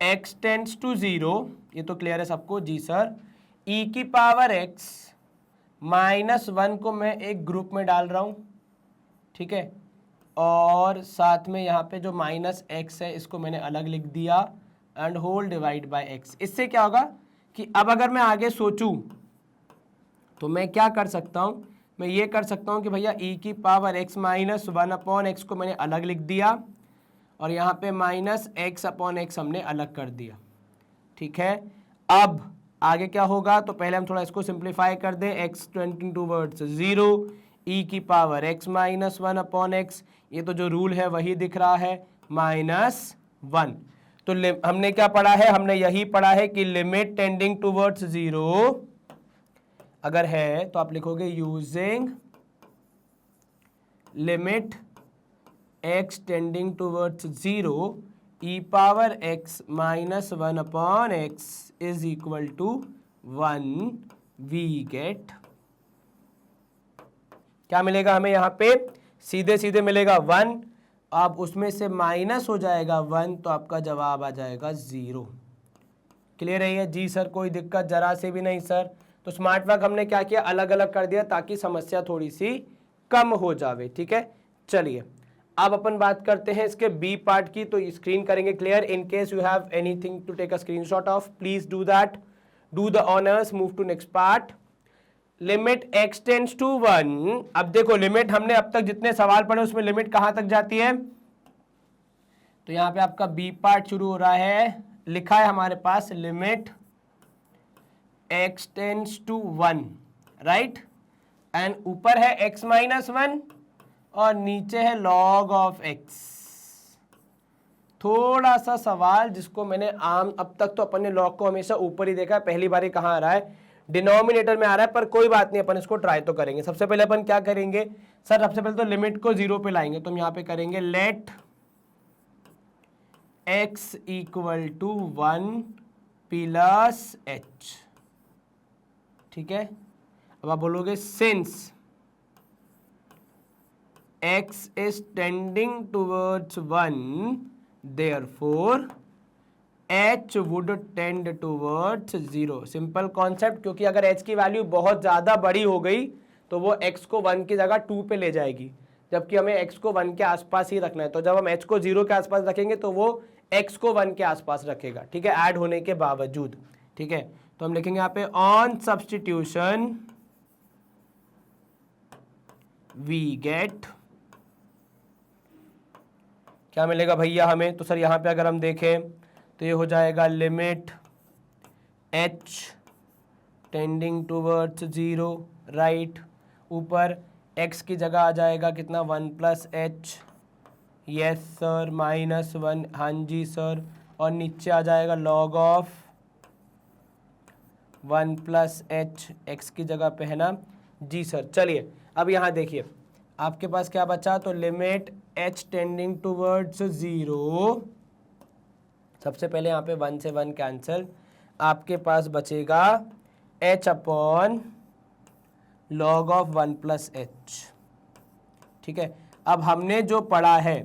x टेंड्स टू 0, ये तो क्लियर है सबको? जी सर। e की पावर x माइनस 1 को मैं एक ग्रुप में डाल रहा हूं, ठीक है, और साथ में यहाँ पे जो माइनस एक्स है इसको मैंने अलग लिख दिया, and whole divide by x. इससे क्या होगा कि अब अगर मैं आगे सोचूं तो मैं क्या कर सकता हूं, मैं ये कर सकता हूं कि भैया e की power x minus 1 upon x को मैंने अलग लिख दिया और यहाँ पे माइनस एक्स अपॉन एक्स हमने अलग कर दिया, ठीक है। अब आगे क्या होगा, तो पहले हम थोड़ा इसको सिंप्लीफाई कर दें, x टेंडिंग टुवर्ड्स 0, e की power x minus 1 upon x, ये तो जो रूल है वही दिख रहा है, माइनस 1। तो हमने क्या पढ़ा है, हमने यही पढ़ा है कि लिमिट टेंडिंग टुवर्ड्स 0 अगर है तो आप लिखोगे using limit x tending towards 0 e power x minus 1 upon x is equal to 1, we get, क्या मिलेगा हमें यहाँ पे, सीधे सीधे मिलेगा 1, अब उसमें से माइनस हो जाएगा 1, तो आपका जवाब आ जाएगा 0। क्लियर है? जी सर, कोई दिक्कत जरा से भी नहीं सर। तो स्मार्ट वर्क हमने क्या किया, अलग अलग कर दिया ताकि समस्या थोड़ी सी कम हो जावे, ठीक है। चलिए अब अपन बात करते हैं इसके बी पार्ट की, तो स्क्रीन करेंगे clear. In case you have anything to take a screenshot of, please do that, do the honours, move to next part. Limit x tends to 1, अब देखो लिमिट हमने अब तक जितने सवाल पढ़े उसमें लिमिट कहां तक जाती है, तो यहां पे आपका बी पार्ट शुरू हो रहा है, लिखा है हमारे पास limit x tends to 1, right, and ऊपर है x माइनस 1 और नीचे है log ऑफ x। थोड़ा सा सवाल जिसको मैंने अब तक तो अपन ने log को हमेशा ऊपर ही देखा है, पहली बार कहां आ रहा है, डिनोमिनेटर में आ रहा है, पर कोई बात नहीं, अपन इसको ट्राई तो करेंगे। सबसे पहले अपन क्या करेंगे सर, सबसे पहले तो लिमिट को 0 पे लाएंगे, तो हम यहाँ पे करेंगे let x equal to 1 plus h, ठीक है। अब आप बोलोगे since x is tending towards 1 therefore h would tend towards 0। Simple concept, क्योंकि अगर h की वैल्यू बहुत ज़्यादा बड़ी हो गई तो वो x को 1 की जगह 2 पे ले जाएगी, जबकि हमें x को 1 के आसपास ही रखना है। तो जब हम h को 0 के आसपास रखेंगे तो वो x को 1 के आसपास रखेगा, ठीक है, ऐड होने के बावजूद, ठीक है। तो हम लिखेंगे यहाँ पे ऑन सब्स्टिट्यूशन वी गेट, क्या मिलेगा भैया हमें? तो सर यहाँ पे अगर हम देखें तो ये हो जाएगा limit h tending towards 0, right. ऊपर x की जगह आ जाएगा कितना, 1 प्लस एच, यस सर, -1, हाँ जी सर, और नीचे आ जाएगा log of 1 plus H, x की जगह पे है ना, जी सर। चलिए अब यहाँ देखिए आपके पास क्या बचा, तो लिमिट h टेंडिंग टूवर्ड्स 0, सबसे पहले यहाँ पे 1 से 1 कैंसिल, आपके पास बचेगा h upon log of 1 plus H, ठीक है। अब हमने जो पढ़ा है,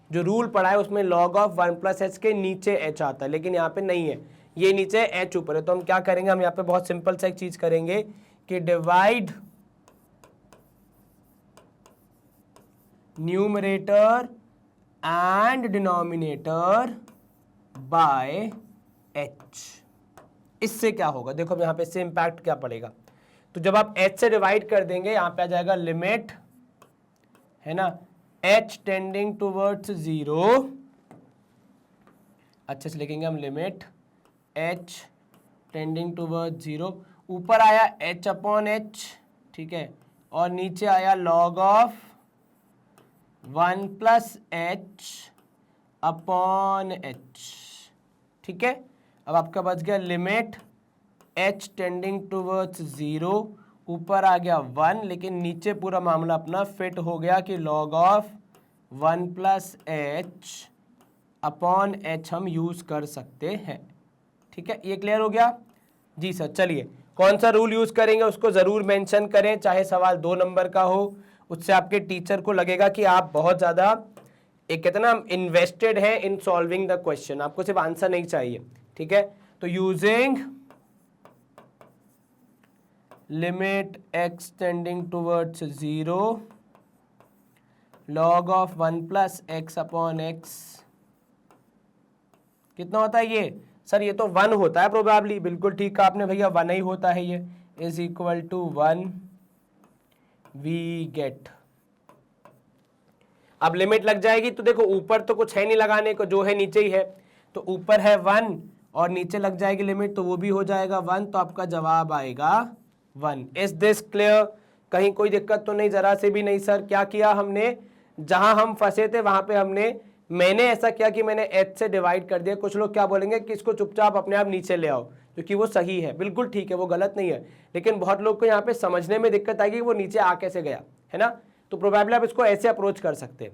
जो रूल पढ़ा है उसमें लॉग ऑफ 1 प्लस एच के नीचे h आता है, लेकिन यहाँ पे नहीं है, ये नीचे h ऊपर है। तो हम क्या करेंगे, हम यहाँ पे बहुत सिंपल सा एक चीज करेंगे कि divide numerator and denominator by h। इससे क्या होगा, देखो यहाँ पे इससे इम्पैक्ट क्या पड़ेगा। तो जब आप h से डिवाइड कर देंगे, यहाँ पे आ जाएगा लिमिट, है ना, h टेंडिंग टूवर्ड्स 0, अच्छे से लिखेंगे हम, लिमिट h टेंडिंग टूवर्ड्स 0, ऊपर आया h अपॉन h, ठीक है, और नीचे आया log of 1 plus H upon H, ठीक है। अब आपका बच गया लिमिट h टेंडिंग टूवर्ड्स 0, ऊपर आ गया 1, लेकिन नीचे पूरा मामला अपना फिट हो गया कि log of 1 plus H upon H हम यूज कर सकते हैं, ठीक है। ये क्लियर हो गया? जी सर। चलिए कौन सा रूल यूज करेंगे उसको जरूर मेंशन करें, चाहे सवाल 2 नंबर का हो, उससे आपके टीचर को लगेगा कि आप बहुत ज़्यादा एक कितना इन्वेस्टेड हैं इन सॉल्विंग द क्वेश्चन, आपको सिर्फ आंसर नहीं चाहिए, ठीक है। तो using limit x tending towards 0, log of 1 plus x upon x, कितना होता है ये? सर ये तो 1 होता है प्रोबेबली, बिल्कुल ठीक कहा आपने भैया, 1 ही होता है ये, is equal to 1 we get. अब लिमिट लग जाएगी तो देखो ऊपर तो कुछ है नहीं लगाने को, जो है नीचे ही है, तो ऊपर है 1 और नीचे लग जाएगी लिमिट, तो वो भी हो जाएगा 1, तो आपका जवाब आएगा 1। Is this clear? कहीं कोई दिक्कत तो नहीं? जरा से भी नहीं सर। क्या किया हमने, जहां हम फंसे थे वहां पे मैंने ऐसा किया कि मैंने h से डिवाइड कर दिया। कुछ लोग क्या बोलेंगे कि इसको चुपचाप अपने आप नीचे ले आओ, क्योंकि वो सही है, बिल्कुल ठीक है, वो गलत नहीं है, लेकिन बहुत लोग को यहाँ पे समझने में दिक्कत आएगी कि वो नीचे आ कैसे गया, है ना। तो प्रोबेबली आप इसको ऐसे अप्रोच कर सकते हैं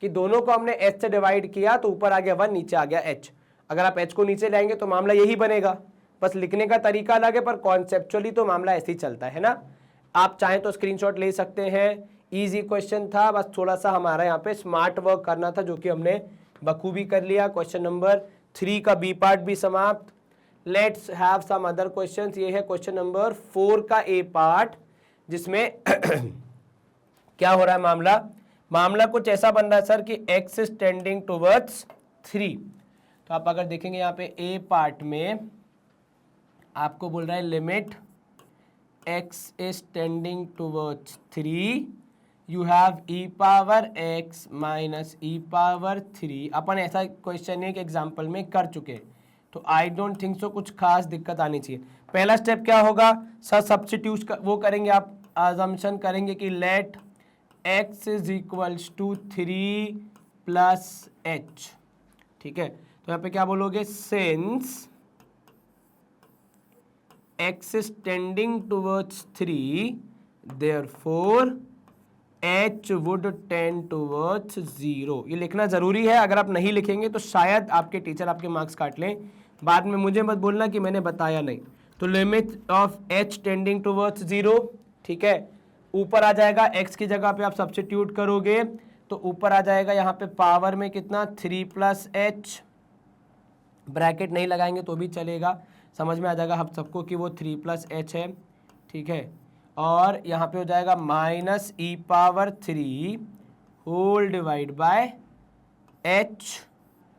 कि दोनों को हमने h से डिवाइड किया तो ऊपर आ गया 1, नीचे आ गया h। अगर आप h को नीचे लाएंगे तो मामला यही बनेगा, बस लिखने का तरीका अलग है, पर कॉन्सेप्चुअली तो मामला ऐसे ही चलता है ना। आप चाहें तो स्क्रीनशॉट ले सकते हैं, इजी क्वेश्चन था, बस थोड़ा सा हमारा यहाँ पे स्मार्ट वर्क करना था, जो कि हमने बखूबी कर लिया। क्वेश्चन नंबर 3 का बी पार्ट भी समाप्त। Let's have some other questions. ये है क्वेश्चन नंबर 4 का ए पार्ट, जिसमें क्या हो रहा है मामला कुछ ऐसा बन रहा है सर कि x इज टेंडिंग टूवर्ड्स 3। तो आप अगर देखेंगे यहाँ पे ए पार्ट में आपको बोल रहा है limit x is tending towards 3, you have e power x minus e power 3। अपन ऐसा क्वेश्चन एक एग्जाम्पल में कर चुके, तो आई डोंट थिंक सो कुछ खास दिक्कत आनी चाहिए। पहला स्टेप क्या होगा सर, सब्स्टिट्यूट वो करेंगे, आप अजम्पशन करेंगे कि let x is equals to 3 plus h, ठीक है। तो यहाँ पे क्या बोलोगे, since x is tending towards 3 therefore h would tend towards 0। ये लिखना जरूरी है, अगर आप नहीं लिखेंगे तो शायद आपके टीचर आपके मार्क्स काट लें। बाद में मुझे मत बोलना कि मैंने बताया नहीं। तो limit of h tending towards 0, ठीक है। ऊपर आ जाएगा x की जगह पे आप सब्स्टिट्यूट करोगे तो ऊपर आ जाएगा यहाँ पे पावर में कितना 3 प्लस एच, ब्रैकेट नहीं लगाएंगे तो भी चलेगा, समझ में आ जाएगा हम सबको कि वो 3 प्लस एच है, ठीक है। और यहाँ पे हो जाएगा minus e power 3 whole divide by h,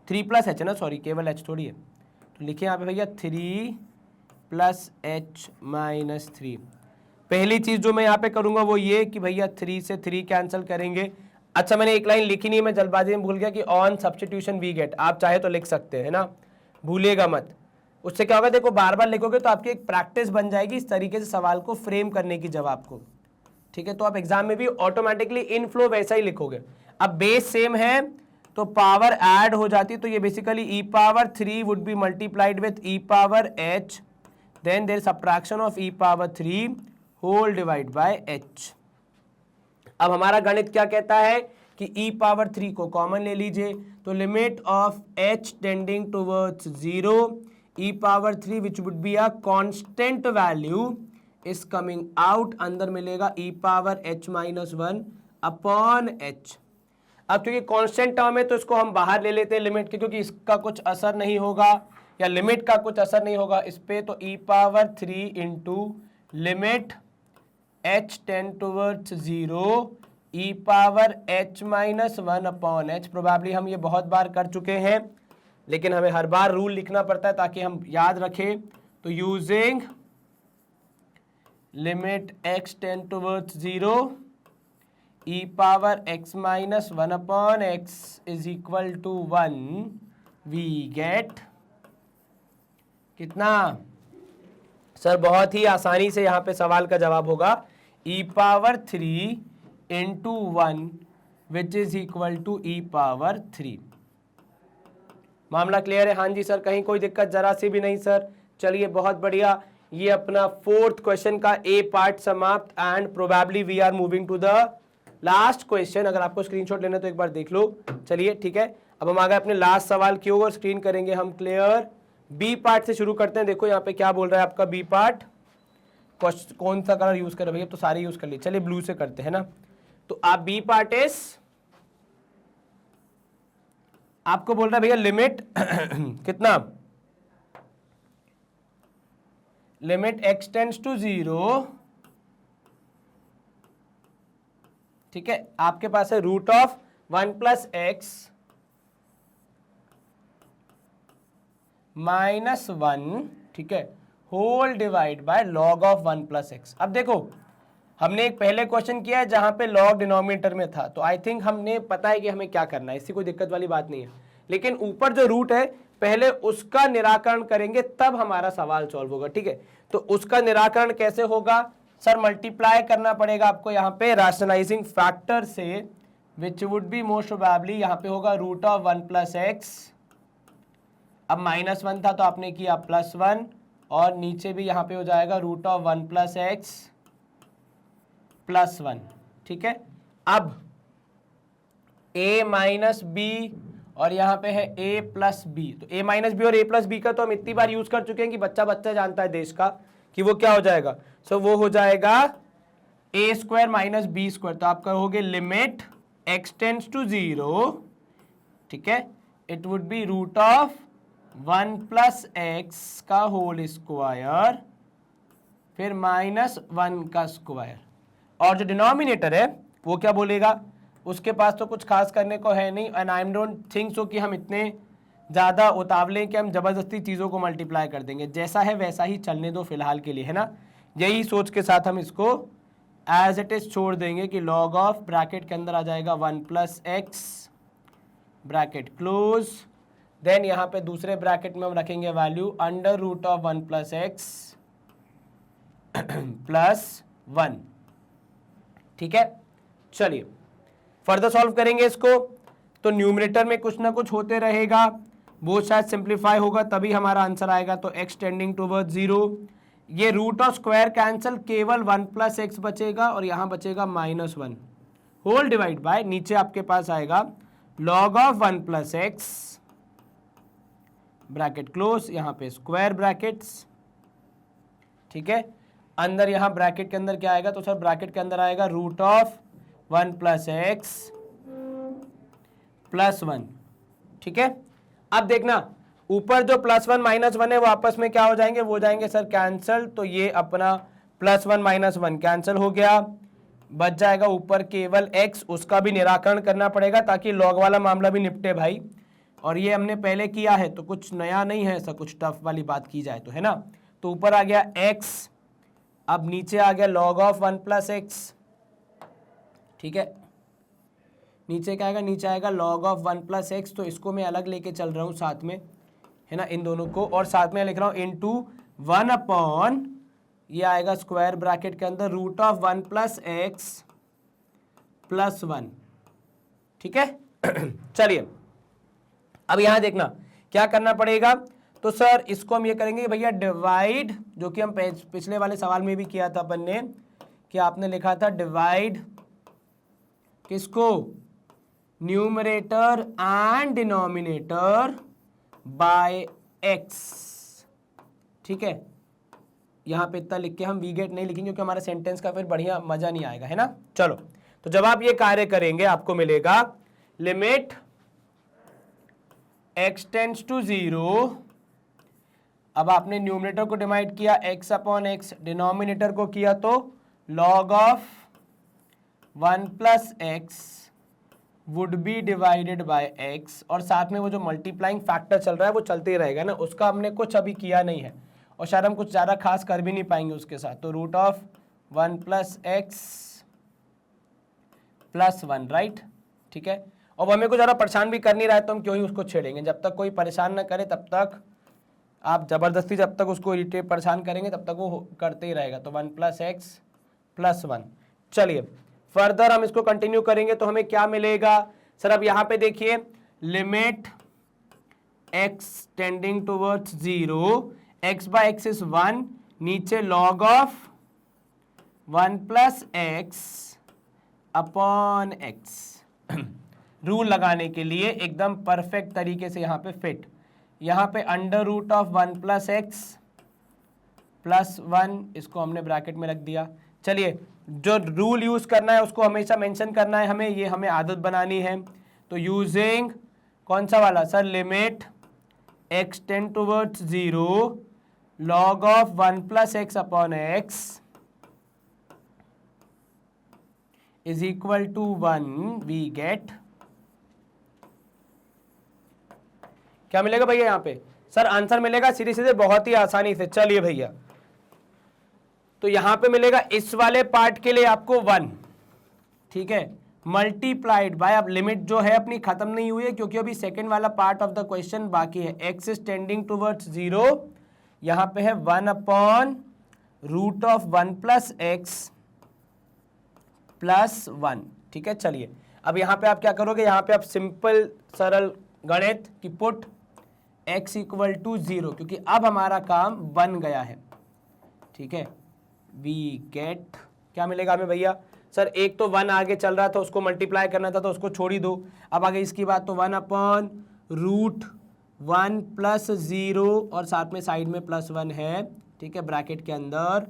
3 plus h है ना, सॉरी केवल एच थोड़ी है, तो लिखिए यहाँ पे भैया 3 प्लस एच माइनस 3। पहली चीज़ जो मैं यहाँ पे करूँगा वो ये कि भैया 3 से 3 कैंसिल करेंगे। अच्छा मैंने एक लाइन लिखी नहीं, मैं जल्दबाजी में भूल गया कि ऑन सब्स्टिट्यूशन वी गेट, आप चाहे तो लिख सकते हैं ना, भूलिएगा मत। उससे क्या होगा, देखो बार बार लिखोगे तो आपकी एक प्रैक्टिस बन जाएगी इस तरीके से सवाल को फ्रेम करने की जवाब को, ठीक है। तो आप एग्जाम में भी ऑटोमेटिकली इन फ्लो वैसा ही लिखोगे। अब बेस सेम है तो पावर ऐड हो जाती है, तो ये basically e power 3 would be multiplied with e power h, then there subtraction of e power 3 whole divide by h. अब हमारा गणित क्या कहता है कि e पावर 3 को कॉमन ले लीजिए, तो limit of h tending towards 0, e power 3 which would be a constant value is coming out, अंदर मिलेगा e power h minus 1 upon h। अब क्योंकि कांस्टेंट टर्म है तो इसको हम बाहर ले लेते हैं लिमिट के, क्योंकि इसका कुछ असर नहीं होगा या लिमिट का कुछ असर नहीं होगा इस पे, तो e power 3 into limit h tend towards 0 e power h minus 1 upon h। Probably हम ये बहुत बार कर चुके हैं लेकिन हमें हर बार रूल लिखना पड़ता है ताकि हम याद रखें। तो using limit x tend towards 0 e power x minus 1 upon x is equal to 1, we get कितना सर, बहुत ही आसानी से यहाँ पे सवाल का जवाब होगा e power 3 into 1 which is equal to e power 3। मामला क्लियर है? हाँ जी सर, कहीं कोई दिक्कत जरा सी भी नहीं सर। चलिए बहुत बढ़िया, ये अपना 4th क्वेश्चन का ए पार्ट समाप्त and probably we are moving to the last question. अगर आपको स्क्रीनशॉट लेना तो एक बार देख लो। चलिए ठीक है, अब हम आ गए अपने लास्ट सवाल की ओर, स्क्रीन करेंगे हम क्लियर। बी पार्ट से शुरू करते हैं। देखो यहाँ पे क्या बोल रहा है आपका बी पार्ट, कौन सा कलर यूज कर भैया, तो सारे यूज कर लिए, चलिए ब्लू से करते हैं ना। तो आप बी पार्ट इज, आपको बोल रहा है भैया लिमिट कितना, लिमिट x टेंड्स टू 0, ठीक है। आपके पास है root of 1 plus x minus 1, ठीक है, whole divide by log of 1 plus x. अब देखो हमने एक पहले क्वेश्चन किया है जहां पे लॉग डिनोमिनेटर में था, तो आई थिंक हमने पता है कि हमें क्या करना है, इससे कोई दिक्कत वाली बात नहीं है। लेकिन ऊपर जो रूट है पहले उसका निराकरण करेंगे तब हमारा सवाल सॉल्व होगा, ठीक है। तो उसका निराकरण कैसे होगा सर, मल्टीप्लाई करना पड़ेगा आपको यहाँ पे रैशनलाइजिंग फैक्टर से, which would be most probably यहाँ पे होगा रूट ऑफ 1 प्लस एक्स। अब माइनस 1 था तो आपने किया प्लस 1, और नीचे भी यहाँ पे हो जाएगा root of 1 plus x plus 1, ठीक है। अब a माइनस बी और यहाँ पे है a प्लस बी, तो a माइनस बी और a प्लस बी का तो हम इतनी बार यूज कर चुके हैं कि बच्चा बच्चा जानता है देश का कि वो क्या हो जाएगा। सो वो हो जाएगा a square minus b square, तो आप कहोगे लिमिट x टेंड्स टू 0, ठीक है, it would be root of 1 plus x का होल स्क्वायर फिर माइनस 1 का स्क्वायर, और जो डिनोमिनेटर है वो क्या बोलेगा, उसके पास तो कुछ खास करने को है नहीं, एंड आई डोंट थिंक सो कि हम इतने ज़्यादा उतावले कि हम ज़बरदस्ती चीज़ों को मल्टीप्लाई कर देंगे, जैसा है वैसा ही चलने दो फिलहाल के लिए, है ना। यही सोच के साथ हम इसको एज इट इज छोड़ देंगे कि लॉग ऑफ ब्रैकेट के अंदर आ जाएगा 1 plus x bracket close, then यहाँ पे दूसरे ब्रैकेट में हम रखेंगे value under root of 1 plus x plus 1, ठीक है। चलिए फर्दर सॉल्व करेंगे इसको, तो न्यूमरेटर में कुछ ना कुछ होते रहेगा, वो शायद सिंप्लीफाई होगा तभी हमारा आंसर आएगा। तो x टेंडिंग टूवर्ड्स 0, ये रूट ऑफ स्क्वायर कैंसिल, केवल 1 प्लस एक्स बचेगा और यहाँ बचेगा माइनस 1 होल डिवाइड बाय, नीचे आपके पास आएगा log of 1 plus x bracket close, यहाँ पे स्क्वायर ब्रैकेट्स ठीक है। अंदर यहाँ ब्रैकेट के अंदर क्या आएगा, तो सर ब्रैकेट के अंदर आएगा रूट ऑफ 1 + x + 1, ठीक है। अब देखना ऊपर जो +1 - 1 है वो आपस में क्या हो जाएंगे, वो जाएंगे सर कैंसल, तो ये अपना +1 - 1 कैंसिल हो गया, बच जाएगा ऊपर केवल x, उसका भी निराकरण करना पड़ेगा ताकि लॉग वाला मामला भी निपटे भाई, और ये हमने पहले किया है तो कुछ नया नहीं है, ऐसा कुछ टफ वाली बात की जाए तो, है ना। तो ऊपर आ गया x, अब नीचे आ गया log of 1 + x, ठीक है। नीचे क्या आएगा, नीचे आएगा log of 1 + x, तो इसको मैं अलग लेके चल रहा हूँ साथ में, है ना, इन दोनों को, और साथ में लिख रहा हूँ इनटू 1 ये आएगा स्क्वायर ब्रैकेट के अंदर रूट ऑफ 1 + x + 1, ठीक है। चलिए अब यहां देखना क्या करना पड़ेगा, तो सर इसको हम ये करेंगे भैया डिवाइड, जो कि हम पिछले वाले सवाल में भी किया था अपन ने, कि आपने लिखा था डिवाइड किसको, numerator and denominator by x, ठीक है। यहां पे इतना लिख के हम वी गेट नहीं लिखेंगे क्योंकि हमारा सेंटेंस का फिर बढ़िया मजा नहीं आएगा, है ना। चलो तो जब आप ये कार्य करेंगे आपको मिलेगा लिमिट x टेंड्स टू 0, अब आपने न्यूमरेटर को डिवाइड किया x/x, डिनोमिनेटर को किया तो log of 1 + x would be divided by x, और साथ में वो जो मल्टीप्लाइंग फैक्टर चल रहा है वो चलते ही रहेगा ना, उसका हमने कुछ अभी किया नहीं है और शायद हम कुछ ज़्यादा खास कर भी नहीं पाएंगे उसके साथ, तो रूट ऑफ 1 + x + 1, राइट, ठीक है। और हमें को ज़्यादा परेशान भी कर नहीं रहा है तो हम क्यों ही उसको छेड़ेंगे, जब तक कोई परेशान ना करे तब तक आप ज़बरदस्ती जब तक उसको इरिटेट परेशान करेंगे तब तक वो करते ही रहेगा, तो 1 + x + 1। चलिए फर्दर हम इसको कंटिन्यू करेंगे तो हमें क्या मिलेगा सर, अब यहाँ पे देखिए limit x tending towards 0, x/x is 1, नीचे log of 1 + x upon x। Rule लगाने के लिए एकदम परफेक्ट तरीके से यहाँ पे फिट, यहाँ पे अंडर रूट ऑफ 1 + x + 1, इसको हमने ब्रैकेट में रख दिया। चलिए जो रूल यूज करना है उसको हमेशा मेंशन करना है हमें, ये हमें आदत बनानी है, तो यूजिंग कौन सा वाला sir, limit x tend towards 0 log of 1 + x upon x is equal to 1, we get क्या मिलेगा भैया यहाँ पे सर, आंसर मिलेगा सीधे सीधे बहुत ही आसानी से। चलिए भैया तो यहाँ पे मिलेगा इस वाले पार्ट के लिए आपको 1, ठीक है, मल्टीप्लाइड बाय, अब लिमिट जो है अपनी खत्म नहीं हुई है क्योंकि अभी सेकंड वाला पार्ट ऑफ द क्वेश्चन बाकी है। x इज टेंडिंग टुवर्ड्स 0, यहाँ पे है 1 अपॉन रूट ऑफ 1 + x + 1, ठीक है। चलिए अब यहाँ पे आप क्या करोगे, यहाँ पे आप सिंपल सरल गणित की पुट x = 0, क्योंकि अब हमारा काम बन गया है, ठीक है। वी गेट क्या मिलेगा हमें भैया सर, एक तो 1 आगे चल रहा था उसको मल्टीप्लाई करना था तो उसको छोड़ ही दो, अब आगे इसकी बात, तो 1 अपॉन रूट 1 + 0 और साथ में साइड में +1 है, ठीक है, ब्रैकेट के अंदर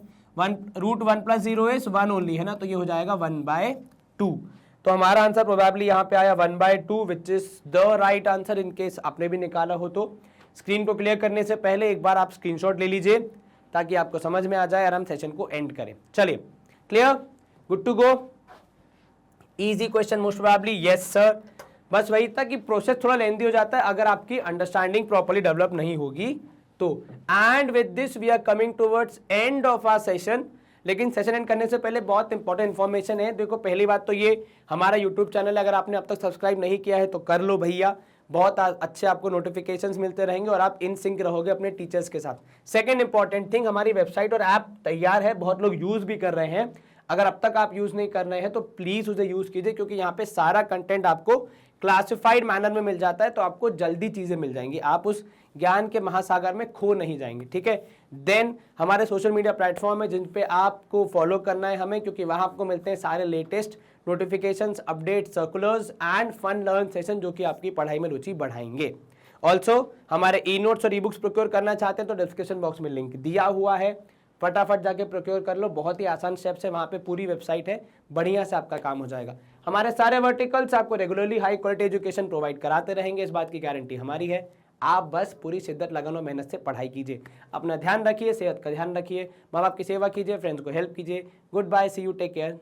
रूट 1 + 0 इज 1 ओनली, है ना, तो ये हो जाएगा 1/2। तो हमारा आंसर प्रोबेबली यहाँ पे आया 1/2 which is the right answer. In case आपने भी निकाला हो तो स्क्रीन को क्लियर करने से पहले एक बार आप स्क्रीनशॉट ले लीजिए ताकि आपको समझ में आ जाए और हम सेशन को एंड करें। चलिए clear, good to go, easy question most probably, yes sir. बस वही था कि प्रोसेस थोड़ा लेंथी हो जाता है अगर आपकी अंडरस्टैंडिंग प्रॉपर्ली डेवलप नहीं होगी तो। And with this we are coming towards end of our session, लेकिन सेशन एंड करने से पहले बहुत इंपॉर्टेंट इन्फॉर्मेशन है। देखो पहली बात तो ये हमारा यूट्यूब चैनल है, अगर आपने अब तक सब्सक्राइब नहीं किया है तो कर लो भैया, बहुत अच्छे आपको नोटिफिकेशंस मिलते रहेंगे और आप इन सिंक रहोगे अपने टीचर्स के साथ। सेकंड इंपॉर्टेंट थिंग, हमारी वेबसाइट और ऐप तैयार है, बहुत लोग यूज भी कर रहे हैं, अगर अब तक आप यूज नहीं कर रहे हैं तो प्लीज उसे यूज कीजिए क्योंकि यहाँ पे सारा कंटेंट आपको क्लासिफाइड मैनर में मिल जाता है, तो आपको जल्दी चीजें मिल जाएंगी, आप उस ज्ञान के महासागर में खो नहीं जाएंगे, ठीक है। देन हमारे सोशल मीडिया प्लेटफॉर्म है जिन पे आपको फॉलो करना है हमें, क्योंकि वहां आपको मिलते हैं सारे latest notifications, update, circulars and fun learn session जो कि आपकी पढ़ाई में रुचि बढ़ाएंगे। ऑल्सो हमारे ई नोट्स और ई बुक्स प्रोक्योर करना चाहते हैं तो डिस्क्रिप्शन बॉक्स में लिंक दिया हुआ है, फटाफट जाके प्रोक्योर कर लो, बहुत ही आसान स्टेप्स है, वहाँ पे पूरी वेबसाइट है, बढ़िया से आपका काम हो जाएगा। हमारे सारे वर्टिकल्स आपको regularly high quality education provide कराते रहेंगे, इस बात की गारंटी हमारी है। आप बस पूरी शिद्दत, लगन और मेहनत से पढ़ाई कीजिए, अपना ध्यान रखिए, सेहत का ध्यान रखिए, माँ बाप की सेवा कीजिए, फ्रेंड्स को हेल्प कीजिए। Good bye, see you, take care.